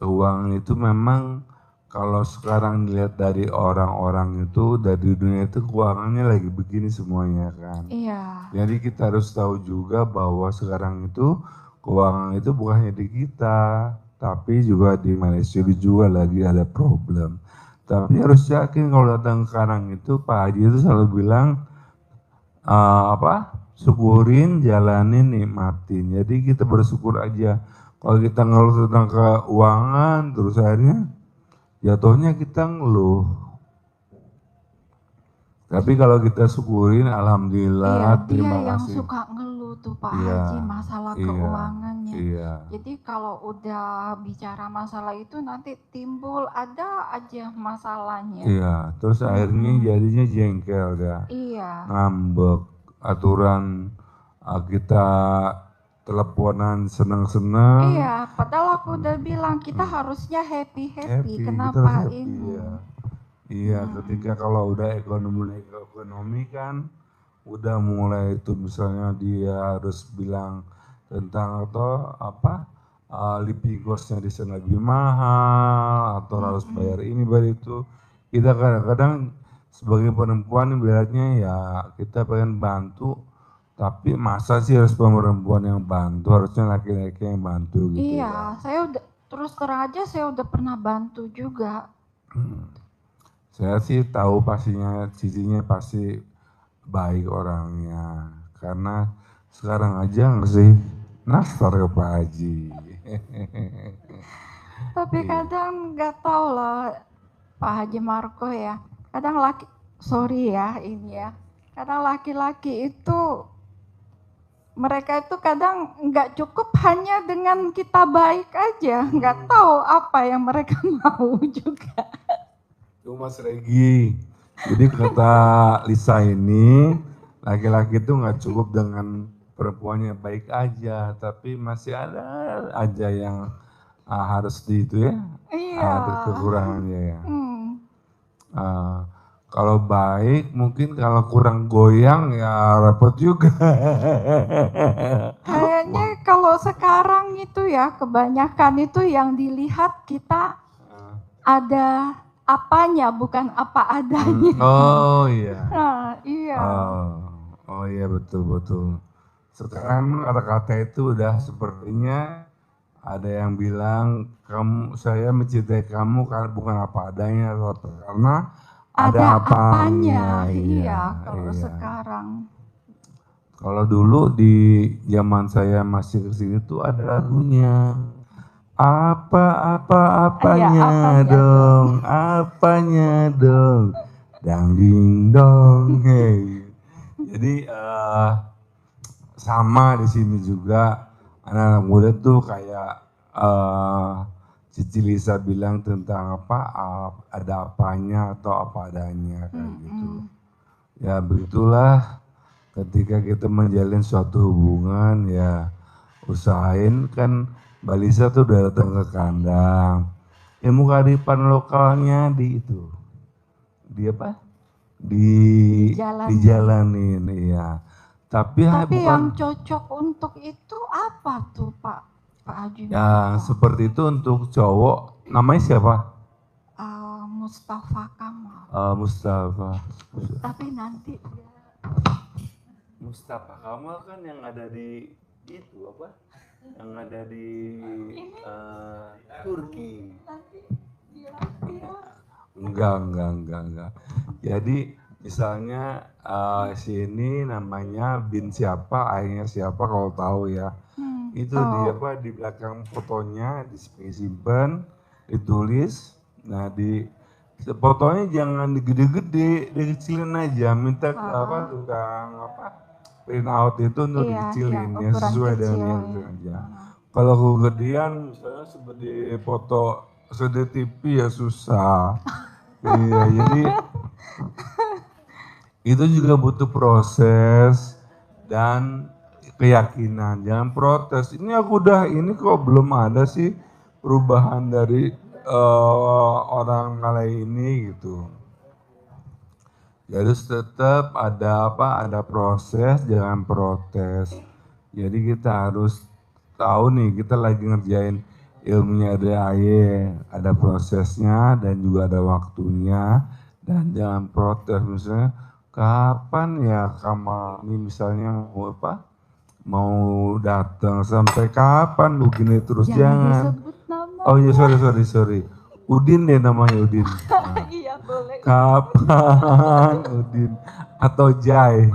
uang itu memang kalau sekarang dilihat dari orang-orang itu, dari dunia itu keuangannya lagi begini semuanya kan. Iya. Jadi kita harus tahu juga bahwa sekarang itu keuangan itu bukan hanya di kita, tapi juga di Malaysia juga lagi ada problem. Tapi harus yakin kalau datang sekarang itu Pak Haji itu selalu bilang syukurin, jalanin, nikmatin. Jadi kita bersyukur aja. Kalau kita ngeluh tentang keuangan, terus akhirnya jatuhnya kita ngeluh. Tapi kalau kita syukurin, alhamdulillah, Iya, dia terima yang kasih. suka ngeluh tuh Pak Iya, Haji masalah iya, keuangannya. iya, Jadi kalau udah bicara masalah itu nanti timbul ada aja masalahnya. iya. Terus akhirnya jadinya jengkel ya, Iya. ngambek. Aturan kita teleponan senang-senang. Iya, padahal aku udah bilang kita harusnya happy. Happy, kita Kenapa harus happy, ini? ya. Iya, ketika kalau udah ekonomi kan udah mulai itu misalnya dia harus bilang tentang living cost-nya di sana lebih mahal atau harus bayar ini bayar itu. Kita kadang-kadang sebagai perempuan ibaratnya ya kita pengen bantu, tapi masa sih harus perempuan yang bantu, harusnya laki-laki yang bantu gitu. Iya, saya udah terus terang aja saya udah pernah bantu juga. Saya sih tahu pastinya sisinya pasti baik orangnya, karena sekarang aja ngasih nastar ke Pak Haji. Tapi kadang nggak tahu lah Pak Haji Marco ya. Kadang kadang laki-laki itu mereka itu kadang nggak cukup hanya dengan kita baik aja, nggak tahu apa yang mereka mau juga. Itu Mas Regi. Jadi kata Lisa ini, laki-laki itu nggak cukup dengan perempuannya baik aja, tapi masih ada aja yang harus di itu ya, Iya. ada kekurangannya ya. Hmm. Kalau baik mungkin kalau kurang goyang ya repot juga. Kayaknya kalau sekarang itu ya kebanyakan itu yang dilihat kita ada apanya bukan apa adanya. Oh iya. Nah, iya. Oh iya betul. Sekarang kata-kata itu udah sepertinya ada yang bilang saya mencintai kamu karena bukan apa adanya, tapi karena ada apanya. Iya, kalau sekarang. Kalau dulu di zaman saya masih kesini tuh ada lagunya. Apanya dong, apanya dong, dang ding dong, hey. Jadi sama di sini juga anak-anak muda tuh kayak Cici Lisa bilang tentang ada apanya atau apa adanya kayak gitu. Ya begitulah ketika kita menjalin suatu hubungan ya usahain kan. Mbak Lisa tuh udah datang ke kandang, ilmu kearifan lokalnya dijalanin, iya. Tapi yang cocok untuk itu apa tuh Pak Haji? Yang seperti itu untuk cowok, namanya siapa? Mustafa Kamal. Mustafa. Tapi nanti Mustafa Kamal kan yang ada di itu apa? Yang ada di Turki. Enggak. Jadi misalnya sini namanya bin siapa, ayahnya siapa kalau tahu ya. Itu di belakang fotonya disimpan, ditulis. Nah di fotonya jangan digede-gede, dikecilin aja. Minta tukang print out itu untuk dikecilin ya sesuai dengan yang itu aja. Kalau kegedean misalnya seperti foto CD TV ya susah. Iya, jadi itu juga butuh proses dan keyakinan. Jangan protes. Ini aku ini kok belum ada sih perubahan dari orang kali ini gitu. Jadi tetap ada proses, jangan protes. Jadi kita harus tahu nih kita lagi ngerjain ilmunya ada prosesnya dan juga ada waktunya, dan jangan protes misalnya kapan ya Kamal ini misalnya mau datang, sampai kapan begini terus, jangan. disebut nama. Oh iya, sorry. Udin deh namanya, Udin. Nah, Iya boleh. kapan Udin atau Jai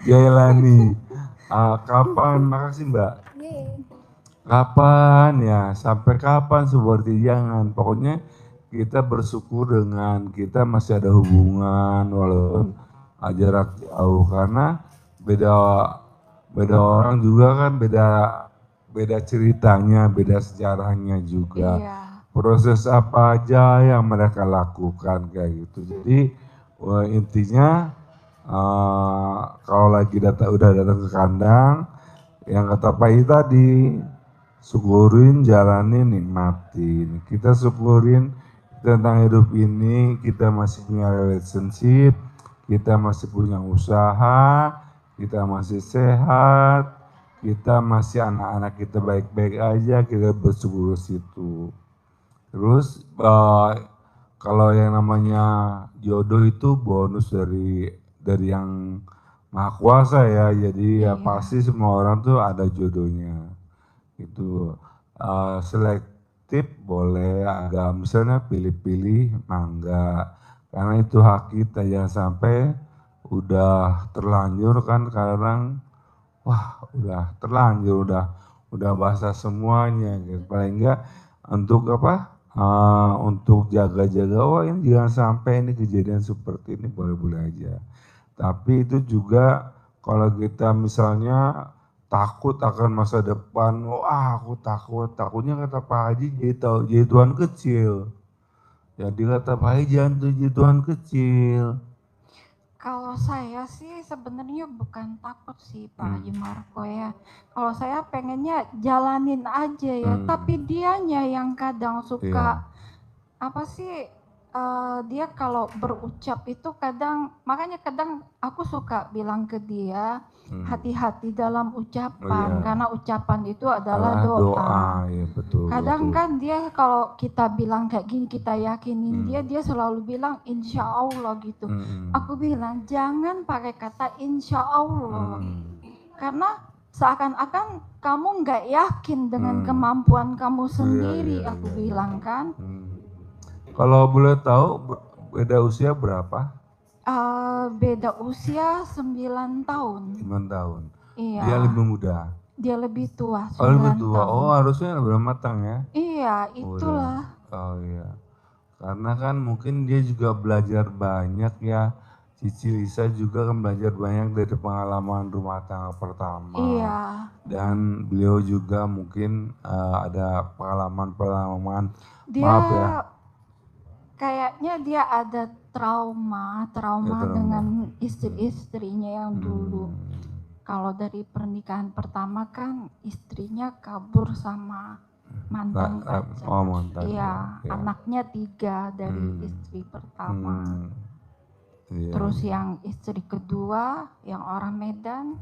Jailani. Kapan, makasih Mbak. Kapan ya, sampai kapan seperti jangan. Pokoknya kita bersyukur dengan kita masih ada hubungan walaupun jarak jauh, karena beda orang juga kan, beda ceritanya, beda sejarahnya juga. Iya. Proses apa aja yang mereka lakukan kayak gitu. Jadi intinya kalau lagi udah datang ke kandang, yang kata Pak I tadi, syukurin, jalanin, nikmatin. Kita syukurin tentang hidup ini, kita masih punya relationship, kita masih punya usaha, kita masih sehat, kita masih anak-anak kita baik-baik aja, kita bersyukur situ. Terus kalau yang namanya jodoh itu bonus dari yang Maha Kuasa ya, jadi ya pasti semua orang tuh ada jodohnya. Itu selektif boleh, agak misalnya pilih-pilih mangga, karena itu hak kita, jangan sampai udah terlanjur kan sekarang, wah udah terlanjur, udah basah semuanya gitu. Paling enggak untuk untuk jaga-jaga, wah ini jangan sampai ini kejadian seperti ini, boleh-boleh aja. Tapi itu juga kalau kita misalnya takut akan masa depan, wah aku takutnya kata Pak Haji jadi Tuhan kecil. Jadi kata Pak Haji jangan jadi Tuhan kecil. Kalau saya sih sebenarnya bukan takut sih Pak Haji Marco ya. Kalau saya pengennya jalanin aja ya, tapi dianya yang kadang suka apa sih, dia kalau berucap itu kadang, makanya kadang aku suka bilang ke dia, hati-hati dalam ucapan, karena ucapan itu adalah doa. Ya, betul, Kadang betul. kan dia kalau kita bilang kayak gini, kita yakinin dia selalu bilang insya Allah gitu. Aku bilang jangan pakai kata insya Allah, karena seakan-akan kamu nggak yakin dengan kemampuan kamu sendiri. Aku bilang kan. Kalau boleh tahu beda usia berapa? Beda usia 9 tahun. 9 tahun. Iya. Dia lebih muda. Dia lebih tua. 9 Oh lebih tua. tahun. Oh harusnya lebih matang ya. Iya, itulah. Oh iya. Karena kan mungkin dia juga belajar banyak ya. Cici Lisa juga kan belajar banyak dari pengalaman rumah tangga pertama. Iya. Dan beliau juga mungkin ada pengalaman. Dia Maaf ya. Kayaknya dia ada trauma dengan istri-istrinya yang dulu. Kalau dari pernikahan pertama kan istrinya kabur sama mantan pacar. Oh mantan. Iya, ya. Anaknya 3 dari istri pertama. Iya. Terus yang istri kedua, yang orang Medan,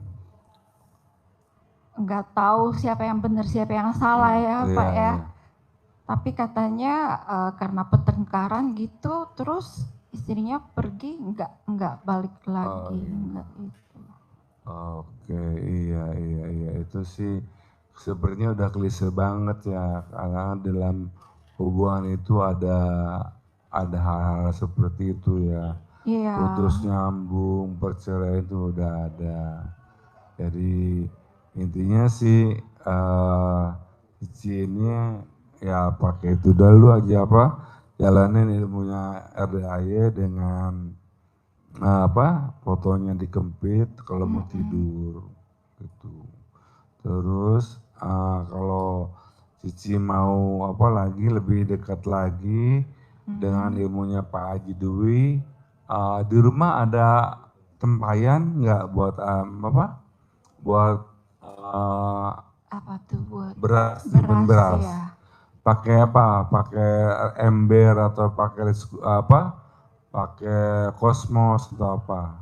nggak tahu siapa yang benar siapa yang salah ya Pak ya. Tapi katanya karena pertengkaran gitu, terus istrinya pergi nggak balik lagi. Nggak itu. Oke, iya itu sih sebenarnya udah klise banget ya, karena dalam hubungan itu ada hal-hal seperti itu ya. Iya. Putus nyambung, perceraian itu udah ada. Jadi intinya sih Cici ini ya pakai itu dulu aja jalanin ilmunya RDAY dengan fotonya dikempit kalau mau tidur gitu. Terus kalau Cici mau lagi lebih dekat lagi dengan ilmunya Pak Haji Dwi, di rumah ada tempayan nggak buat buat apa tuh buat beras ya. Pakai apa? Pakai ember atau pakai kosmos atau apa?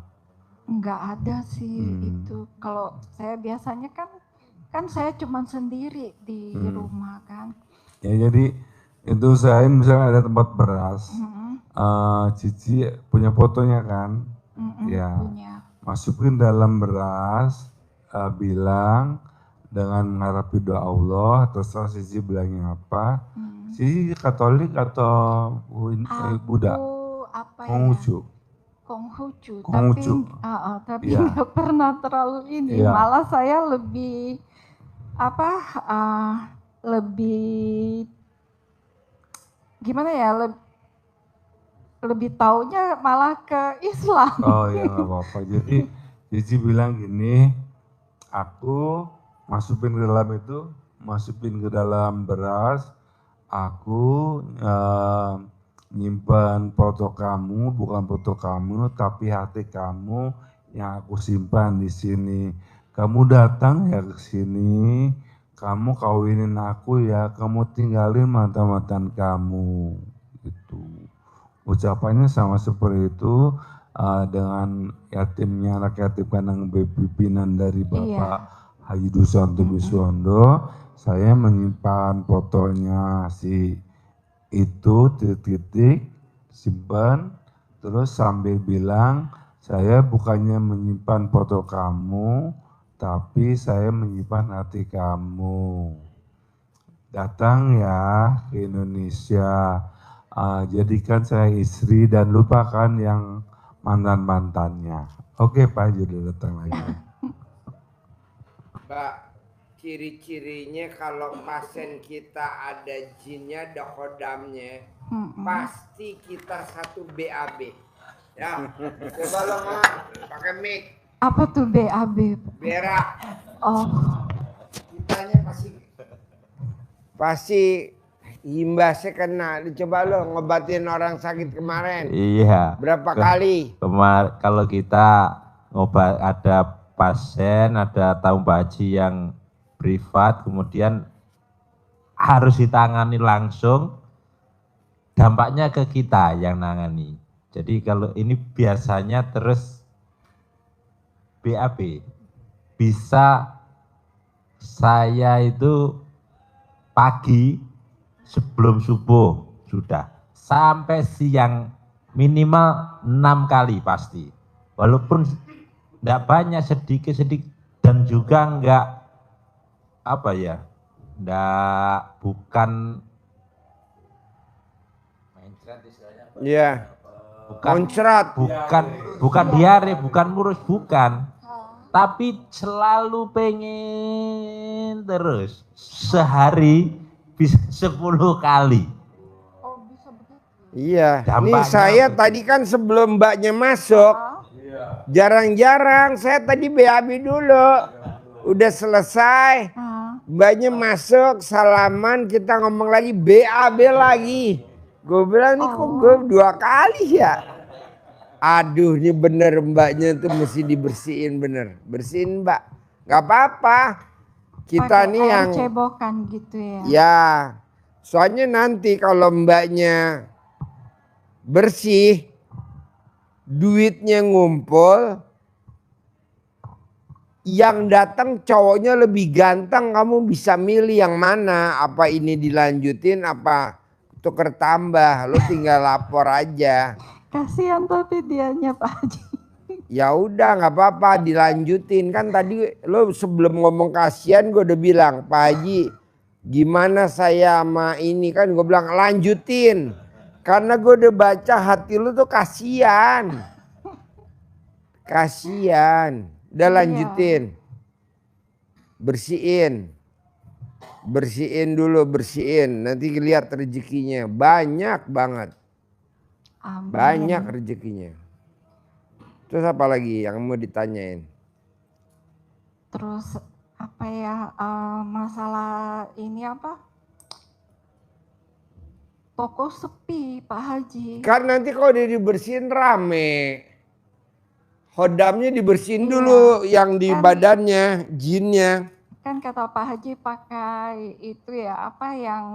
Enggak ada sih itu. Kalau saya biasanya kan saya cuma sendiri di rumah kan. Ya jadi itu usahain misalnya ada tempat beras, Cici punya fotonya kan, ya Punya. masukin dalam beras, bilang dengan mengharap doa Allah, terserah Cici bilangnya apa. Cici Katolik atau Buddha? Aku apa ya? Konghucu. Tapi Konghucu. tapi Iya. nggak pernah terlalu ini. Iya. Malah saya lebih apa? Lebih gimana ya? Lebih taunya malah ke Islam. Oh ya nggak apa-apa. Jadi Cici bilang gini, aku masukin ke dalam beras, aku nyimpan foto kamu, bukan foto kamu, tapi hati kamu yang aku simpan di sini. Kamu datang ya ke sini, kamu kawinin aku ya, kamu tinggalin mantan-mantan kamu. Gitu. Ucapannya sama seperti itu. Dengan yatimnya anak yatim kanang pimpinan dari Bapak Haji Dusanto Biswondo, saya menyimpan fotonya si itu titik-titik, simpan, terus sambil bilang saya bukannya menyimpan foto kamu, tapi saya menyimpan hati kamu. Datang ya ke Indonesia, jadikan saya istri dan lupakan yang mantan-mantannya. Oke Pak Haji udah datang lagi. Mbak, ciri-cirinya kalau pasien kita ada jinnya, ada kodamnya, pasti kita satu BAB. Ya, coba lo pakai mic. Apa tuh BAB? Berak. Oh. Kitanya pasti imbasnya kena. Coba lo ngobatin orang sakit kemarin. Iya. Berapa kali? Kalau kita ngobat, ada pasien, ada tamu Pak Haji yang privat, kemudian harus ditangani langsung, dampaknya ke kita yang nangani. Jadi kalau ini biasanya terus BAB, bisa saya itu pagi sebelum subuh sudah, sampai siang minimal 6 kali pasti. Walaupun enggak banyak, sedikit-sedikit, dan juga enggak apa ya, enggak bukan mencret istilahnya. Iya. Bukan diare, bukan murus, bukan. Tapi selalu pengen terus. Sehari bisa 10 kali. Oh, bisa begitu. Iya. Dampaknya Nih saya begitu. tadi kan sebelum mbaknya masuk, jarang-jarang saya tadi BAB dulu. Udah selesai. Mbaknya masuk, salaman, kita ngomong lagi, BAB lagi. Gue bilang nih kok gue 2 kali ya. Aduh, ini bener mbaknya tuh mesti dibersihin bener. Bersihin mbak. Gak apa-apa. Kita pakai nih air yang cebokan gitu ya. ya. Soalnya nanti kalau mbaknya bersih, duitnya ngumpul, yang datang cowoknya lebih ganteng, kamu bisa milih yang mana. Apa ini dilanjutin, apa tuker tambah. Lo tinggal lapor aja. Kasihan tapi dianya Pak Haji. Ya udah nggak apa-apa, dilanjutin. Kan tadi lo sebelum ngomong kasihan gue udah bilang, Pak Haji gimana saya sama ini, kan gue bilang lanjutin. Karena gue udah baca hati lo tuh kasihan. Kasihan. Udah lanjutin. Bersihin. Bersihin dulu, bersihin. Nanti lihat rezekinya. Banyak banget. Amin. Banyak rezekinya. Terus apa lagi yang mau ditanyain? Terus apa ya, masalah ini apa? Toko sepi Pak Haji. Kan nanti kalau udah dibersihin rame. Hodamnya dibersihin dulu yang di badannya, jinnya. Kan kata Pak Haji pakai itu ya, apa yang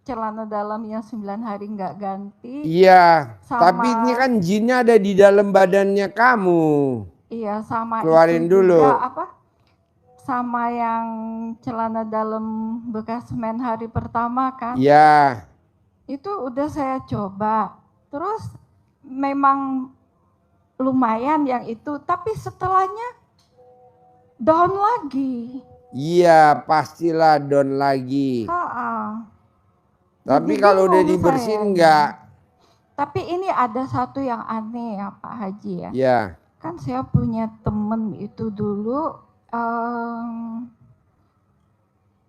celana dalam yang 9 hari nggak ganti. Iya, Sama- tapi ini kan jinnya ada di dalam badannya kamu. Iya, sama Keluarin itu dulu. juga apa? sama yang celana dalam bekas men hari pertama kan. Iya. Itu udah saya coba. Terus memang lumayan yang itu, tapi setelahnya down lagi. Iya, pastilah down lagi. Tapi Jadi kalau udah bingung dibersihin saya. enggak? Tapi ini ada satu yang aneh ya Pak Haji ya. Iya. Kan saya punya temen itu dulu,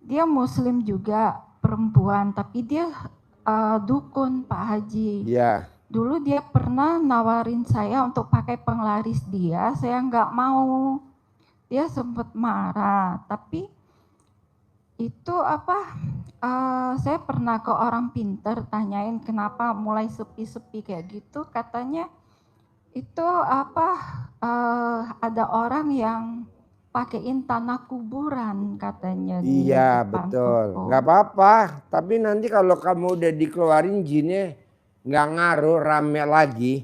dia muslim juga, perempuan, tapi dia dukun Pak Haji. Iya. Dulu dia pernah nawarin saya untuk pakai penglaris dia, saya nggak mau. Dia sempat marah, tapi itu saya pernah ke orang pinter tanyain kenapa mulai sepi-sepi kayak gitu, katanya itu ada orang yang pakein tanah kuburan katanya di Iya, depan betul. toko. Nggak apa-apa, tapi nanti kalau kamu udah dikeluarin jinnya nggak ngaruh, rame lagi.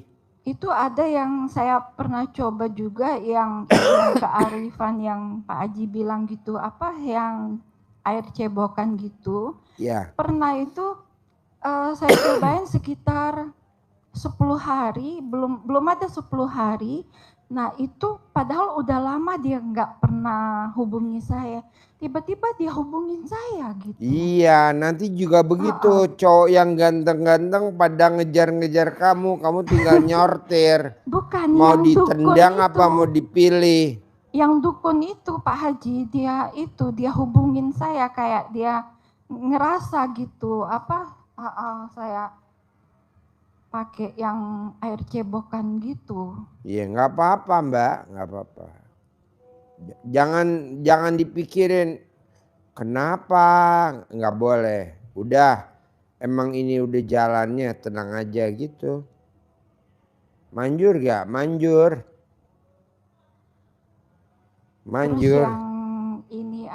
Itu ada yang saya pernah coba juga yang ilmu kearifan yang Pak Haji bilang gitu, yang air cebokan gitu. Iya. Pernah itu saya cobain sekitar 10 hari, belum ada 10 hari. Nah itu padahal udah lama dia nggak pernah hubungi saya. Tiba-tiba dia hubungin saya gitu. Iya, nanti juga begitu. Cowok yang ganteng-ganteng pada ngejar-ngejar kamu tinggal nyortir. Bukan Mau yang ditendang dukun apa itu. mau dipilih? Yang dukun itu Pak Haji, dia hubungin saya kayak dia ngerasa gitu saya pakai yang air cebokan gitu. Iya, nggak apa-apa Mbak, nggak apa-apa. Jangan dipikirin kenapa, nggak boleh. Udah, emang ini udah jalannya, tenang aja gitu. Manjur gak? Manjur. Terus yang ini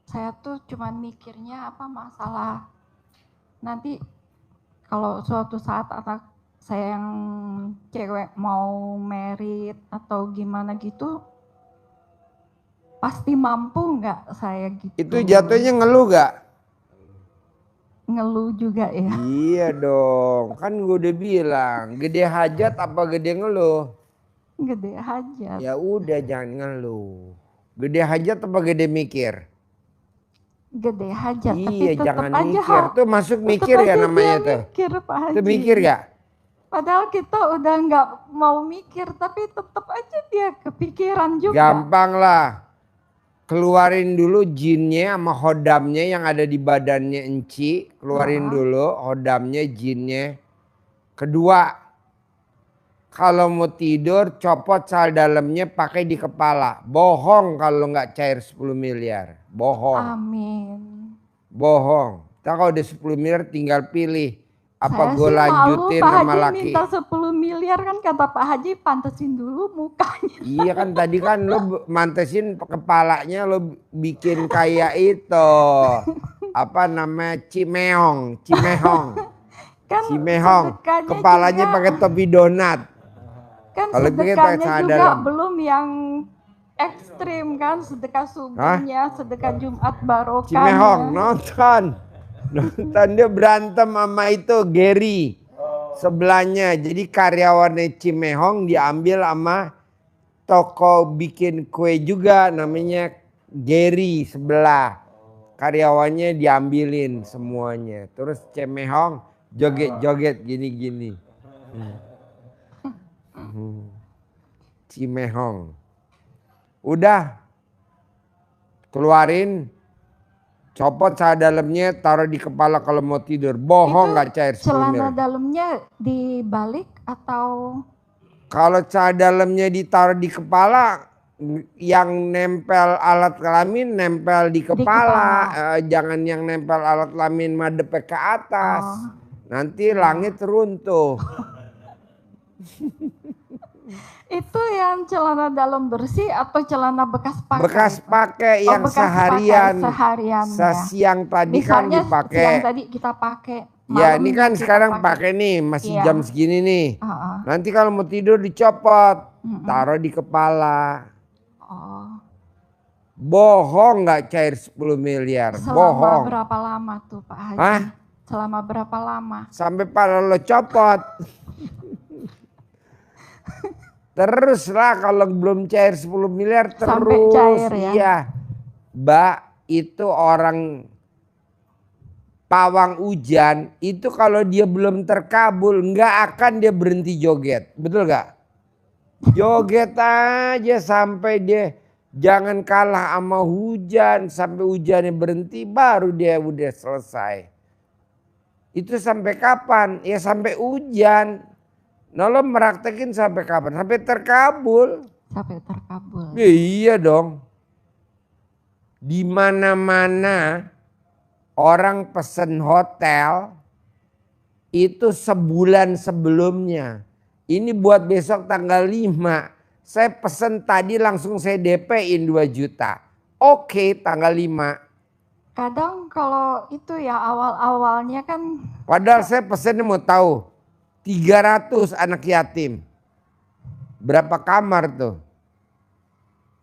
saya tuh cuman mikirnya masalah nanti kalau suatu saat anak saya yang cewek mau merit atau gimana gitu, pasti mampu nggak saya gitu. Itu jatuhnya ngeluh gak? Ngeluh juga ya. Iya dong, kan gue udah bilang, gede hajat apa gede ngeluh? Gede hajat. Ya udah jangan ngeluh. Gede hajat apa gede mikir? Gede hajat, Iya, tapi jangan tetap aja mikir. Tuh masuk mikir ya namanya tuh. Mikir, Pak Haji. Tuh mikir gak? Padahal kita udah nggak mau mikir, tapi tetap aja dia kepikiran juga. Gampang lah. Keluarin dulu jinnya sama hodamnya yang ada di badannya Enci. Keluarin dulu hodamnya, jinnya. Kedua, kalau mau tidur copot sal dalamnya pakai di kepala. Bohong kalau nggak cair 10 miliar. Bohong. Amin. Bohong. Ntar kalau udah 10 miliar tinggal pilih. Apa Saya gue sih lanjutin malu, Pak sama Haji laki. minta 10 miliar kan kata Pak Haji pantesin dulu mukanya. Iya kan tadi kan lo mantesin kepalanya, lo bikin kayak itu. Apa namanya? Cimehong. Kan Cimehong. sedekahnya Kepalanya juga- pakai topi donat. Kan Kalau pikir pakai sedekahnya celana juga dalam. belum yang ekstrim kan, sedekah subuhnya, sedekah Jumat barokah. Cimehong nonton dia berantem sama itu Gary sebelahnya. Jadi karyawannya Cimehong diambil sama toko bikin kue juga namanya Gary sebelah. Karyawannya diambilin semuanya. Terus Cimehong joget-joget gini-gini. Cimehong. Udah keluarin, copot celana dalamnya, taruh di kepala kalau mau tidur. Bohong nggak cair 10 Celana miliar. dalamnya dibalik atau Kalau celana dalamnya ditaruh di kepala, yang nempel alat kelamin nempel di kepala. Jangan yang nempel alat kelamin madep ke atas. Nanti langit runtuh. itu yang celana dalam bersih atau celana bekas pakai? Bekas pakai yang bekas seharian. pakai seharian ya. Siang tadi Misalnya kan dipakai. siang tadi kita pakai. Ya malam ini kan kita sekarang pakai nih, masih Iya. jam segini nih. Heeh. Nanti kalau mau tidur dicopot, taruh di kepala. Oh. Bohong nggak cair 10 miliar. Selama Bohong. berapa lama tuh Pak Haji? Hah? Selama berapa lama? Sampai pala lo copot. Terus lah kalau belum cair 10 miliar terus. Sampai cair ya? Iya. Mbak, itu orang pawang hujan itu kalau dia belum terkabul nggak akan dia berhenti joget. Betul nggak? Joget aja sampai dia jangan kalah sama hujan. Sampai hujannya berhenti baru dia udah selesai. Itu sampai kapan? Ya sampai hujan. Nah lo meraktekin sampai kapan? Sampai terkabul. Sampai terkabul. Ya, iya dong. Di mana-mana orang pesen hotel itu sebulan sebelumnya. Ini buat besok tanggal 5. Saya pesen tadi langsung saya DP-in 2 juta. Oke, tanggal 5. Kadang kalau itu ya awal-awalnya kan. Padahal saya pesennya mau tahu. 300 anak yatim. Berapa kamar tuh?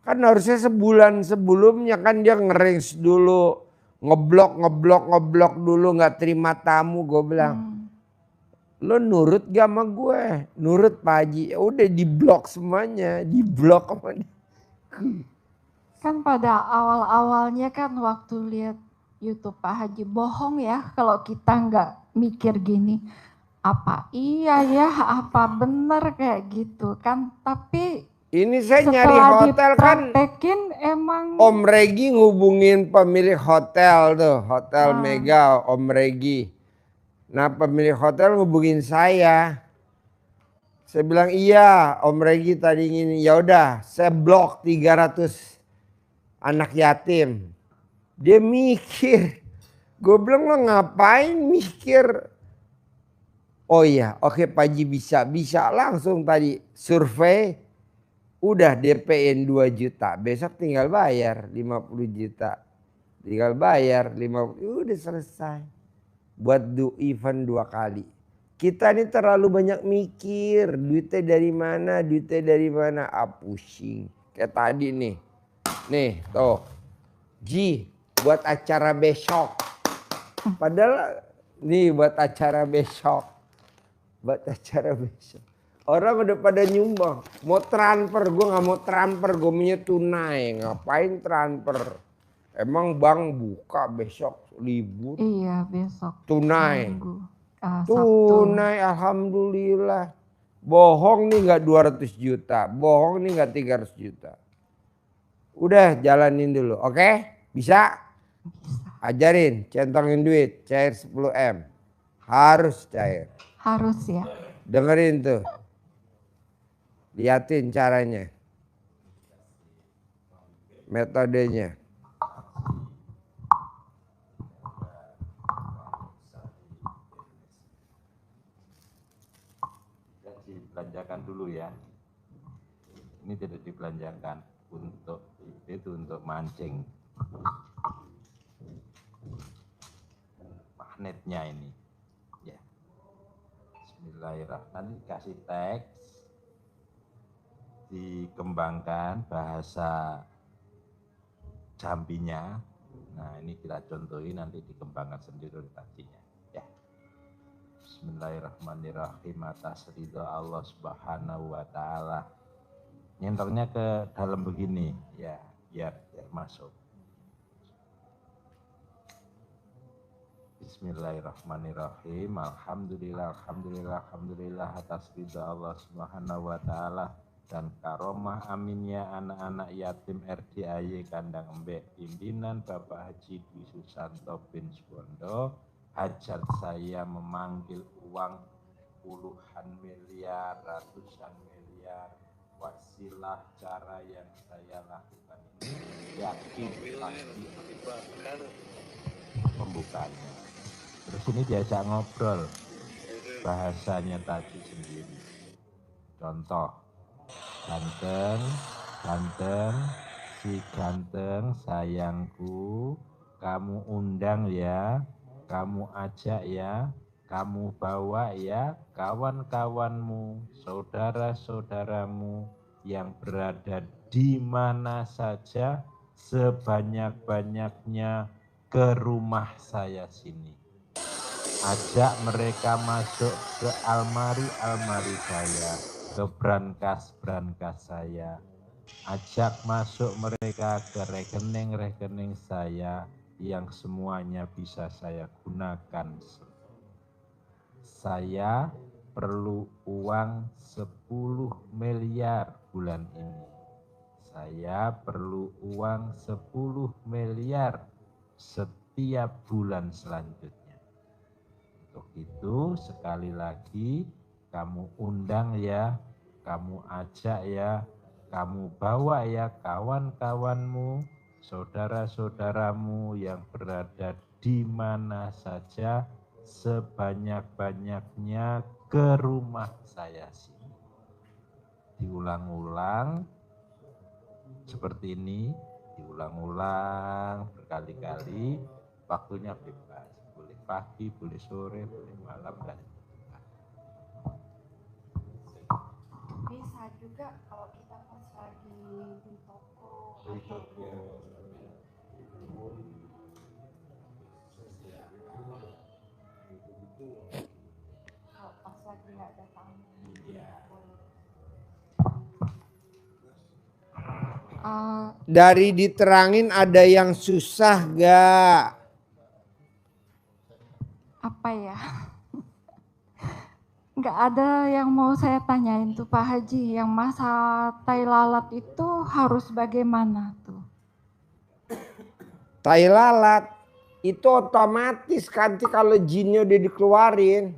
Kan harusnya sebulan sebelumnya kan dia nge-range dulu. Ngeblok dulu gak terima tamu. Gue bilang, lo nurut gak sama gue? Nurut Pak Haji. Ya udah diblok semuanya. Diblok sama dia. Kan pada awal-awalnya kan waktu lihat YouTube Pak Haji, bohong ya kalau kita nggak mikir gini. Apa iya ya, apa bener kayak gitu kan. Tapi ini saya nyari hotel kan. Emang Om Regi ngubungin pemilik hotel tuh. Hotel Mega Om Regi. Nah pemilik hotel ngubungin saya. Saya bilang iya Om Regi tadi ingin. Ya udah saya blok 300 anak yatim. Dia mikir. Gue bilang lo ngapain mikir. Oh iya, oke Pak Haji bisa langsung tadi survei udah DP-in 2 juta. Besok tinggal bayar 50 juta. Tinggal bayar 50, udah selesai. Buat event 2 kali. Kita ini terlalu banyak mikir, duitnya dari mana, pusing. Kayak tadi nih. Nih, tuh. Ji, buat acara besok. Padahal nih buat acara besok. Orang udah pada nyumbang. Mau transfer, gue gak mau transfer. Gue punya tunai. Ngapain transfer? Emang bank buka besok libur? Iya besok. Tunai. Sabtu. Tunai alhamdulillah. Bohong nih gak 200 juta. Bohong nih gak 300 juta. Udah jalanin dulu. Oke? Bisa? Ajarin. Centongin duit. Cair 10M. Harus cair. Harus ya. Dengerin tuh. Liatin caranya. Metodenya. Dibelanjakan dulu ya. Ini tidak dibelanjakan untuk itu untuk mancing. Magnetnya ini. Ya. Bismillahirrahmanirrahim. Kasih teks. Dikembangkan bahasa Jambinya. Nah ini kita contohin nanti dikembangkan sendiri tadinya. Ya. Bismillahirrahmanirrahim atas ridho Allah Subhanahu wa taala. Nyentornya ke dalam begini ya, biar masuk. Bismillahirrahmanirrahim. Alhamdulillah atas ridho Allah Subhanahu wa taala dan karomah aminnya anak-anak yatim RDAY Kandang Embek pimpinan Bapak Haji Dwi Susanto bin Suwondo. Hajat saya memanggil uang puluhan miliar, ratusan miliar. Wasilah cara yang saya lakukan ini yakin pasti pembukaannya. Terus ini diajak ngobrol bahasanya tadi sendiri. Contoh, ganteng, si ganteng sayangku, kamu undang ya, kamu ajak ya, kamu bawa ya kawan-kawanmu, saudara-saudaramu yang berada di mana saja sebanyak-banyaknya ke rumah saya sini. Ajak mereka masuk ke almari-almari saya, ke brankas-brankas saya. Ajak masuk mereka ke rekening-rekening saya yang semuanya bisa saya gunakan. Saya perlu uang 10 miliar bulan ini. Saya perlu uang 10 miliar setiap bulan selanjutnya. Untuk itu sekali lagi kamu undang ya, kamu ajak ya, kamu bawa ya kawan-kawanmu, saudara-saudaramu yang berada di mana saja, sebanyak-banyaknya ke rumah saya sini. Diulang-ulang seperti ini, diulang-ulang berkali-kali, waktunya bebas. Boleh pagi, boleh sore, boleh malam, dan Bisa juga kalau kita pas lagi di toko atau kalau pas lagi nggak ada tamu. Dari diterangin ada yang susah gak? Apa ya? Nggak ada yang mau saya tanyain tuh Pak Haji. Yang masa tai lalat itu harus bagaimana tuh? Tai lalat itu otomatis nanti kalau jinnya udah dikeluarin.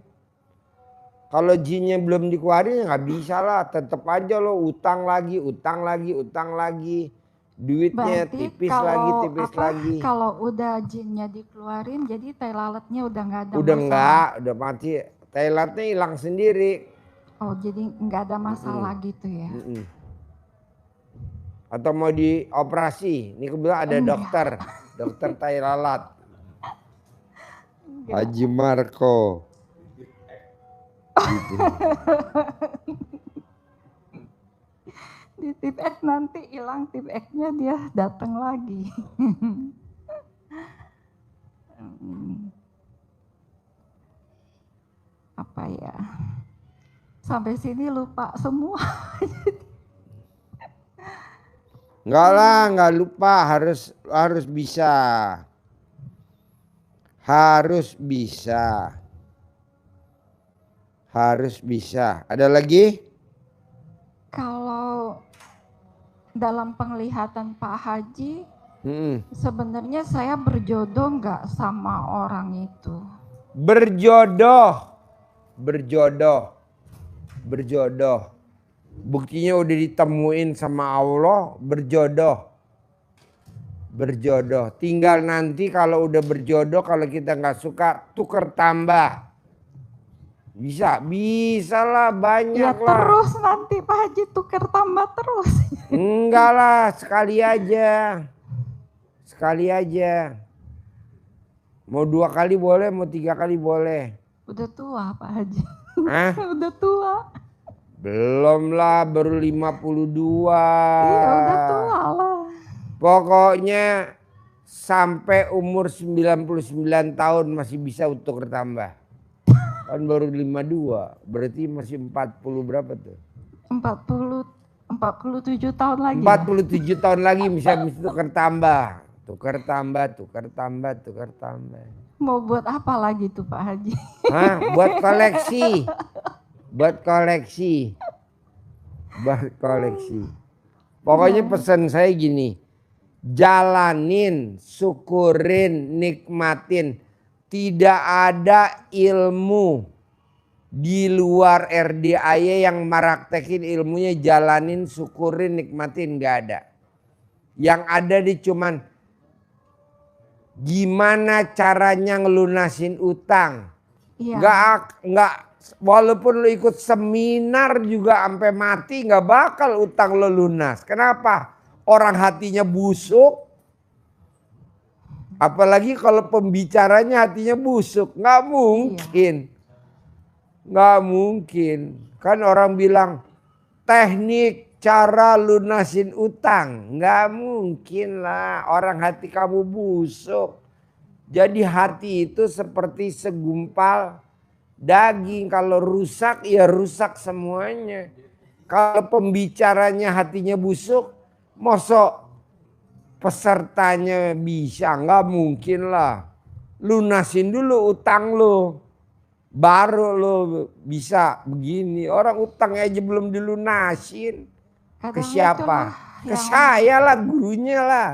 Kalau jinnya belum dikeluarin ya nggak bisa lah. Tetap aja lo utang lagi, utang lagi, utang lagi. Duitnya Berarti tipis lagi, tipis lagi. Kalau udah jinnya dikeluarin, jadi tai lalatnya udah nggak ada Udah masalah. enggak, udah mati. Tai lalatnya hilang sendiri. Oh, jadi nggak ada masalah gitu ya? Atau mau dioperasi? Ini kebetulan ada dokter, dokter tai lalat. Haji Marco. Di tip X nanti hilang tip X-nya dia datang lagi. Apa ya? Sampai sini lupa semua. Enggak lah, enggak lupa, harus bisa. Harus bisa. Harus bisa. Ada lagi? Kalau dalam penglihatan Pak Haji, sebenarnya saya berjodoh nggak sama orang itu? Berjodoh. Buktinya udah ditemuin sama Allah, berjodoh. Tinggal nanti kalau udah berjodoh, kalau kita nggak suka, tuker tambah. Bisa lah, banyak ya, lah. Terus nanti Pak Haji tuker tambah terus. Enggak lah, sekali aja. Mau 2 kali boleh, mau 3 kali boleh. Udah tua Pak Haji. Hah? Udah tua. Belum lah, baru 52. Iya, udah tua lah. Pokoknya sampai umur 99 tahun masih bisa tuker tambah. Kan baru 52, berarti masih 40 berapa tuh? 47 tahun lagi. 47 tahun lagi bisa tuker tambah. Mau buat apa lagi tuh Pak Haji? Hah? Buat koleksi. Pokoknya pesan saya gini. Jalanin, syukurin, nikmatin. Tidak ada ilmu di luar RDAY yang meraktekin ilmunya, jalanin, syukurin, nikmatin, nggak ada. Yang ada di cuman gimana caranya ngelunasin utang. Iya. Nggak, walaupun lu ikut seminar juga sampai mati nggak bakal utang lo lunas. Kenapa? Orang hatinya busuk. Apalagi kalau pembicaranya hatinya busuk. Nggak mungkin. Nggak mungkin. Kan orang bilang teknik cara lunasin utang. Nggak mungkin lah, orang hati kamu busuk. Jadi hati itu seperti segumpal daging. Kalau rusak ya rusak semuanya. Kalau pembicaranya hatinya busuk, mosok pesertanya bisa? Nggak mungkin lah. Lunasin dulu utang lo, baru lo bisa begini. Orang utang aja belum dilunasin. Ke siapa? Ke saya lah, gurunya lah.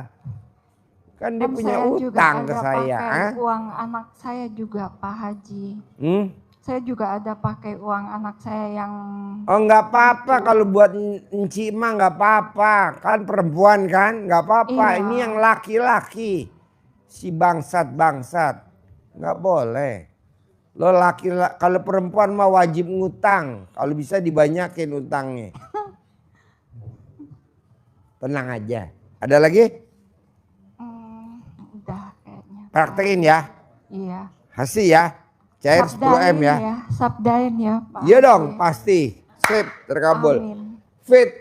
Kan dia punya utang ke saya. Uang anak saya juga Pak Haji. Saya juga ada pakai uang anak saya yang... Oh nggak apa-apa, kalau buat Enci mah nggak apa-apa. Kan perempuan kan, nggak apa-apa. Iya. Ini yang laki-laki. Si bangsat-bangsat. Nggak boleh. Lo kalau perempuan mah wajib ngutang. Kalau bisa dibanyakin utangnya. Tenang aja. Ada lagi? Udah kayaknya. Praktekin ya. Iya. Hasil ya. Cair 10M ya. Sabdain ya Pak. Iya dong, pasti. Sip, terkabul. Amin. Fit,